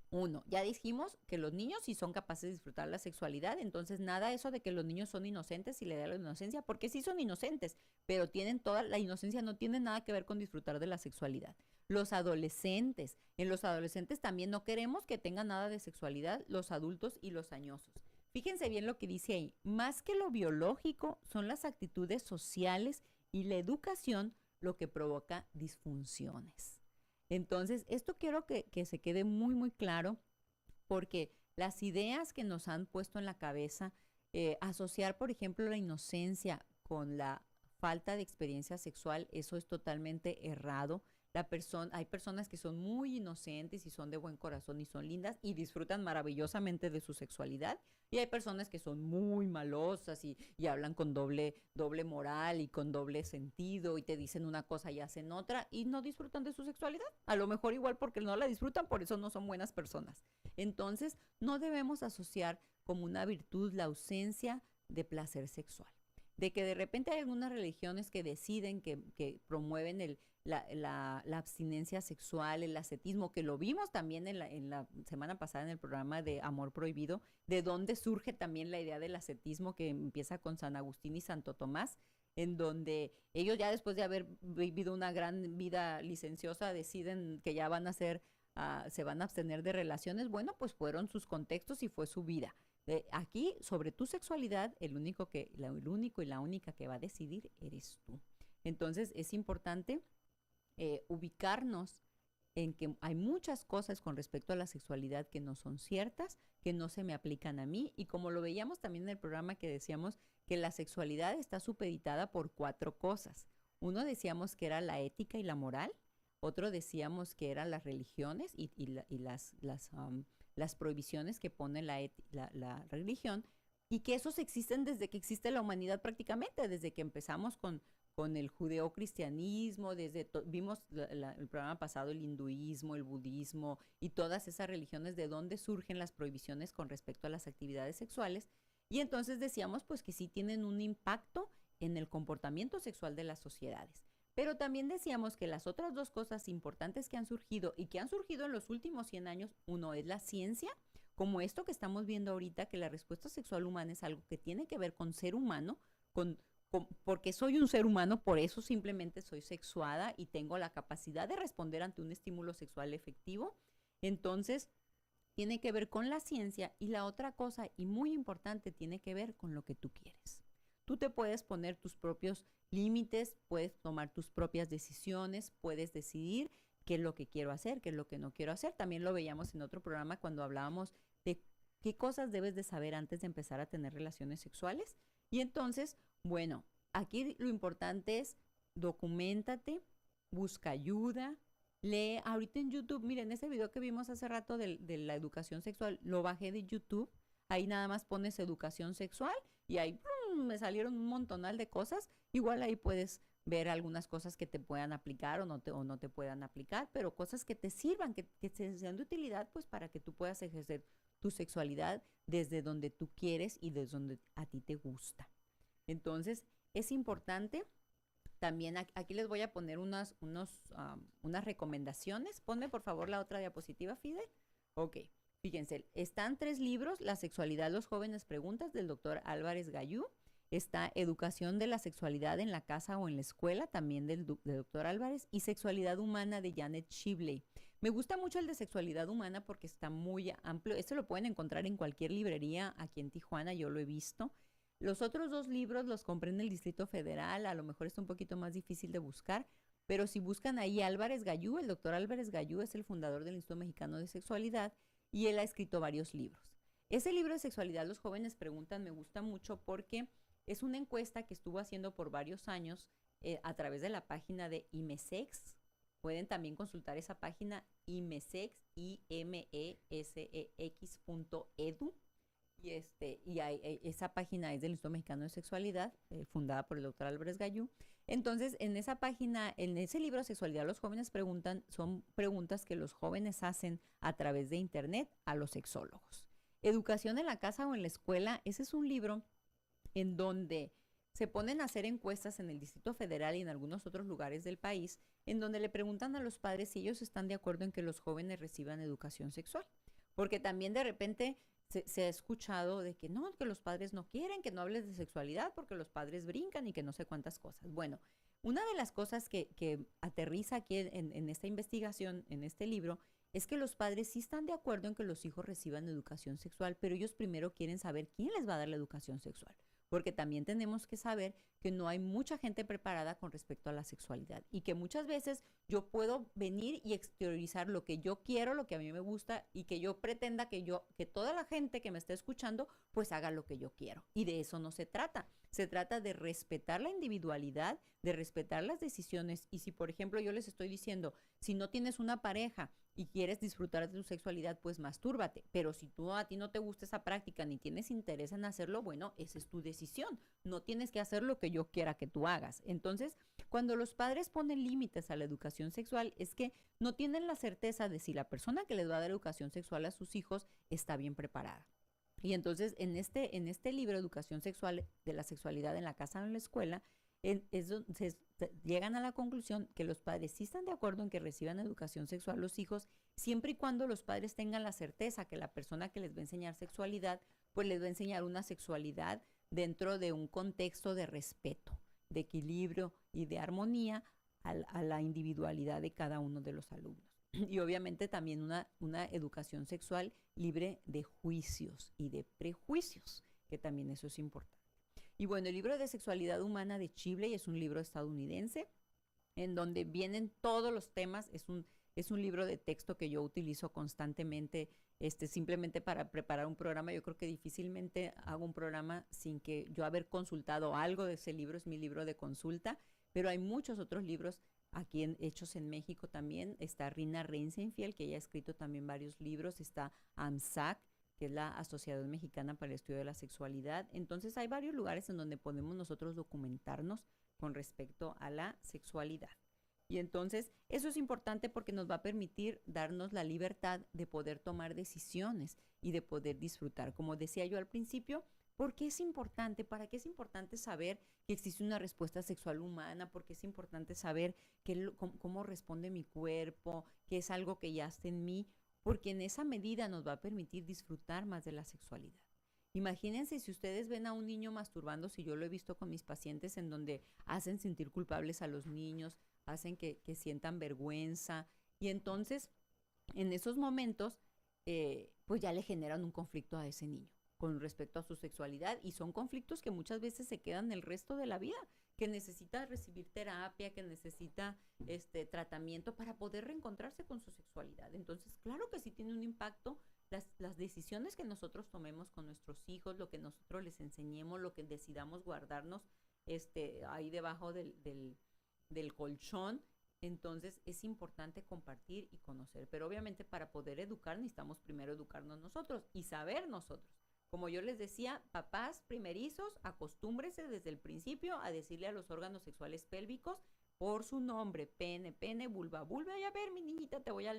uno, ya dijimos que los niños sí son capaces de disfrutar la sexualidad, entonces nada eso de que los niños son inocentes y le da la inocencia, porque sí son inocentes, pero tienen toda la inocencia, no tiene nada que ver con disfrutar de la sexualidad. Los adolescentes, en los adolescentes también no queremos que tengan nada de sexualidad, los adultos y los añosos. Fíjense bien lo que dice ahí, más que lo biológico son las actitudes sociales y la educación lo que provoca disfunciones. Entonces, esto quiero que se quede muy, muy claro, porque las ideas que nos han puesto en la cabeza, asociar, por ejemplo, la inocencia con la falta de experiencia sexual, eso es totalmente errado. Hay personas que son muy inocentes y son de buen corazón y son lindas y disfrutan maravillosamente de su sexualidad. Y hay personas que son muy malosas y hablan con doble moral y con doble sentido y te dicen una cosa y hacen otra y no disfrutan de su sexualidad. A lo mejor igual porque no la disfrutan, por eso no son buenas personas. Entonces, no debemos asociar como una virtud la ausencia de placer sexual. De que de repente hay algunas religiones que deciden que promueven la abstinencia sexual, el ascetismo, que lo vimos también en la semana pasada en el programa de Amor Prohibido, de donde surge también la idea del ascetismo que empieza con San Agustín y Santo Tomás, en donde ellos ya después de haber vivido una gran vida licenciosa deciden que ya van a se van a abstener de relaciones. Bueno, pues fueron sus contextos y fue su vida. Aquí, sobre tu sexualidad, el único y la única que va a decidir eres tú. Entonces, es importante ubicarnos en que hay muchas cosas con respecto a la sexualidad que no son ciertas, que no se me aplican a mí, y como lo veíamos también en el programa que decíamos que la sexualidad está supeditada por 4 cosas. Uno decíamos que era la ética y la moral, otro decíamos que eran las religiones y las prohibiciones que pone la religión, y que esos existen desde que existe la humanidad prácticamente, desde que empezamos con el judeocristianismo, vimos el programa pasado el hinduismo, el budismo y todas esas religiones, de dónde surgen las prohibiciones con respecto a las actividades sexuales, y entonces decíamos pues que sí tienen un impacto en el comportamiento sexual de las sociedades. Pero también decíamos que las otras 2 cosas importantes que han surgido y que han surgido en los últimos 100 años, uno es la ciencia, como esto que estamos viendo ahorita, que la respuesta sexual humana es algo que tiene que ver con ser humano, con porque soy un ser humano, por eso simplemente soy sexuada y tengo la capacidad de responder ante un estímulo sexual efectivo. Entonces, tiene que ver con la ciencia, y la otra cosa, y muy importante, tiene que ver con lo que tú quieres. Tú te puedes poner tus propios límites, puedes tomar tus propias decisiones, puedes decidir qué es lo que quiero hacer, qué es lo que no quiero hacer. También lo veíamos en otro programa cuando hablábamos de qué cosas debes de saber antes de empezar a tener relaciones sexuales. Y entonces, bueno, aquí lo importante es documéntate, busca ayuda, lee. Ahorita en YouTube, miren, ese video que vimos hace rato de la educación sexual, lo bajé de YouTube. Ahí nada más pones educación sexual y ahí me salieron un montonal de cosas. Igual ahí puedes ver algunas cosas que te puedan aplicar o no te puedan aplicar, pero cosas que te sirvan, que te sean de utilidad, pues para que tú puedas ejercer tu sexualidad desde donde tú quieres y desde donde a ti te gusta. Entonces, es importante. También aquí les voy a poner unas recomendaciones. Ponme por favor la otra diapositiva, Fidel. Ok, fíjense, están 3 libros: La sexualidad, los jóvenes preguntas, del doctor Álvarez Gallú. Está Educación de la sexualidad en la casa o en la escuela, también del doctor Álvarez, y Sexualidad humana, de Janet Shibley. Me gusta mucho el de sexualidad humana porque está muy amplio. Este lo pueden encontrar en cualquier librería aquí en Tijuana, yo lo he visto. Los otros 2 libros los compré en el Distrito Federal, a lo mejor está un poquito más difícil de buscar, pero si buscan ahí Álvarez Gallú, el doctor Álvarez Gallú es el fundador del Instituto Mexicano de Sexualidad y él ha escrito varios libros. Ese libro de Sexualidad, los jóvenes preguntan, me gusta mucho porque es una encuesta que estuvo haciendo por varios años a través de la página de IMESEX. Pueden también consultar esa página, IMESEX, IMESEX.edu. Esa página es del Instituto Mexicano de Sexualidad, fundada por el doctor Álvarez Gallú. Entonces, en esa página, en ese libro Sexualidad, los jóvenes preguntan, son preguntas que los jóvenes hacen a través de internet a los sexólogos. Educación en la casa o en la escuela, ese es un libro en donde se ponen a hacer encuestas en el Distrito Federal y en algunos otros lugares del país, en donde le preguntan a los padres si ellos están de acuerdo en que los jóvenes reciban educación sexual. Porque también de repente se ha escuchado de que no, que los padres no quieren, que no hables de sexualidad porque los padres brincan y que no sé cuántas cosas. Bueno, una de las cosas que aterriza aquí en esta investigación, en este libro, es que los padres sí están de acuerdo en que los hijos reciban educación sexual, pero ellos primero quieren saber quién les va a dar la educación sexual. Porque también tenemos que saber que no hay mucha gente preparada con respecto a la sexualidad y que muchas veces yo puedo venir y exteriorizar lo que yo quiero, lo que a mí me gusta, y que yo pretenda que toda la gente que me esté escuchando pues haga lo que yo quiero. Y de eso no se trata. Se trata de respetar la individualidad, de respetar las decisiones. Y si, por ejemplo, yo les estoy diciendo, si no tienes una pareja y quieres disfrutar de tu sexualidad, pues mastúrbate. Pero si a ti no te gusta esa práctica ni tienes interés en hacerlo, bueno, esa es tu decisión. No tienes que hacer lo que yo quiera que tú hagas. Entonces, cuando los padres ponen límites a la educación sexual, es que no tienen la certeza de si la persona que les va a dar educación sexual a sus hijos está bien preparada. Y entonces, en este libro, Educación Sexual de la Sexualidad en la casa o en la escuela, llegan a la conclusión que los padres sí están de acuerdo en que reciban educación sexual los hijos, siempre y cuando los padres tengan la certeza que la persona que les va a enseñar sexualidad, pues les va a enseñar una sexualidad dentro de un contexto de respeto, de equilibrio y de armonía a la individualidad de cada uno de los alumnos. Y obviamente también una educación sexual libre de juicios y de prejuicios, que también eso es importante. Y bueno, el libro de Sexualidad Humana de Shibley es un libro estadounidense en donde vienen todos los temas. Es un libro de texto que yo utilizo constantemente, simplemente para preparar un programa. Yo creo que difícilmente hago un programa sin que yo haber consultado algo de ese libro. Es mi libro de consulta, pero hay muchos otros libros aquí hechos en México también. Está Rina Reinsenfield, que ella ha escrito también varios libros. Está AMSAC, que es la Asociación Mexicana para el Estudio de la Sexualidad. Entonces hay varios lugares en donde podemos nosotros documentarnos con respecto a la sexualidad. Y entonces eso es importante porque nos va a permitir darnos la libertad de poder tomar decisiones y de poder disfrutar. Como decía yo al principio, ¿por qué es importante? ¿Para qué es importante saber que existe una respuesta sexual humana? ¿Por qué es importante saber cómo responde mi cuerpo? ¿Que es algo que ya está en mí? Porque en esa medida nos va a permitir disfrutar más de la sexualidad. Imagínense si ustedes ven a un niño masturbándose, yo lo he visto con mis pacientes en donde hacen sentir culpables a los niños, hacen que sientan vergüenza y entonces en esos momentos pues ya le generan un conflicto a ese niño con respecto a su sexualidad y son conflictos que muchas veces se quedan el resto de la vida, que necesita recibir terapia, que necesita tratamiento para poder reencontrarse con su sexualidad. Entonces, claro que sí tiene un impacto las decisiones que nosotros tomemos con nuestros hijos, lo que nosotros les enseñemos, lo que decidamos guardarnos ahí debajo del colchón. Entonces es importante compartir y conocer, pero obviamente para poder educar necesitamos primero educarnos nosotros y saber nosotros. Como yo les decía, papás primerizos, acostúmbrese desde el principio a decirle a los órganos sexuales pélvicos por su nombre, pene, pene, vulva, vulva. Y a ver, mi niñita, te voy a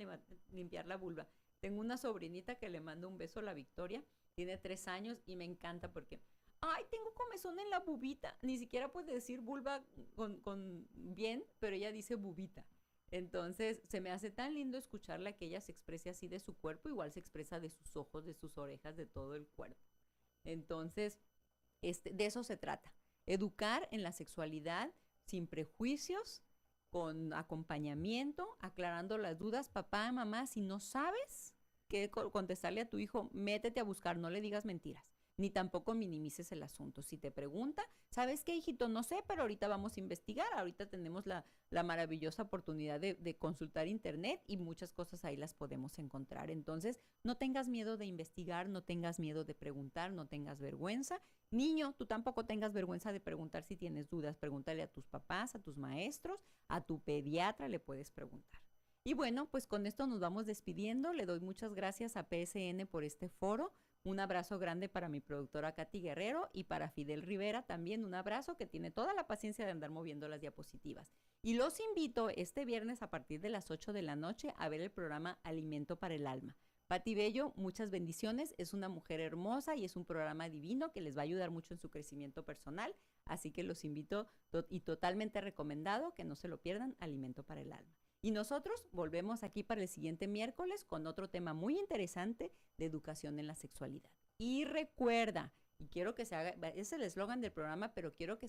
limpiar la vulva. Tengo una sobrinita que le mando un beso a la Victoria, tiene 3 años y me encanta porque, ay, tengo comezón en la bubita. Ni siquiera puede decir vulva con bien, pero ella dice bubita. Entonces, se me hace tan lindo escucharla que ella se exprese así de su cuerpo, igual se expresa de sus ojos, de sus orejas, de todo el cuerpo. Entonces, de eso se trata. Educar en la sexualidad sin prejuicios, con acompañamiento, aclarando las dudas. Papá, mamá, si no sabes qué contestarle a tu hijo, métete a buscar, no le digas mentiras, ni tampoco minimices el asunto. Si te pregunta, ¿sabes qué, hijito? No sé, pero ahorita vamos a investigar. Ahorita tenemos la maravillosa oportunidad de consultar internet y muchas cosas ahí las podemos encontrar. Entonces, no tengas miedo de investigar, no tengas miedo de preguntar, no tengas vergüenza. Niño, tú tampoco tengas vergüenza de preguntar si tienes dudas. Pregúntale a tus papás, a tus maestros, a tu pediatra, le puedes preguntar. Y bueno, pues con esto nos vamos despidiendo. Le doy muchas gracias a PSN por este foro. Un abrazo grande para mi productora Katy Guerrero y para Fidel Rivera también un abrazo, que tiene toda la paciencia de andar moviendo las diapositivas. Y los invito este viernes a partir de las 8 de la noche a ver el programa Alimento para el Alma. Pati Bello, muchas bendiciones, es una mujer hermosa y es un programa divino que les va a ayudar mucho en su crecimiento personal, así que los invito y totalmente recomendado que no se lo pierdan, Alimento para el Alma. Y nosotros volvemos aquí para el siguiente miércoles con otro tema muy interesante de educación en la sexualidad. Y recuerda, y quiero que se haga, es el eslogan del programa, pero quiero que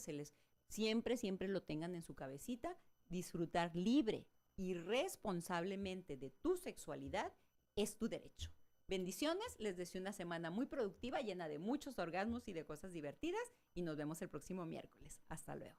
siempre lo tengan en su cabecita, disfrutar libre y responsablemente de tu sexualidad es tu derecho. Bendiciones, les deseo una semana muy productiva, llena de muchos orgasmos y de cosas divertidas, y nos vemos el próximo miércoles. Hasta luego.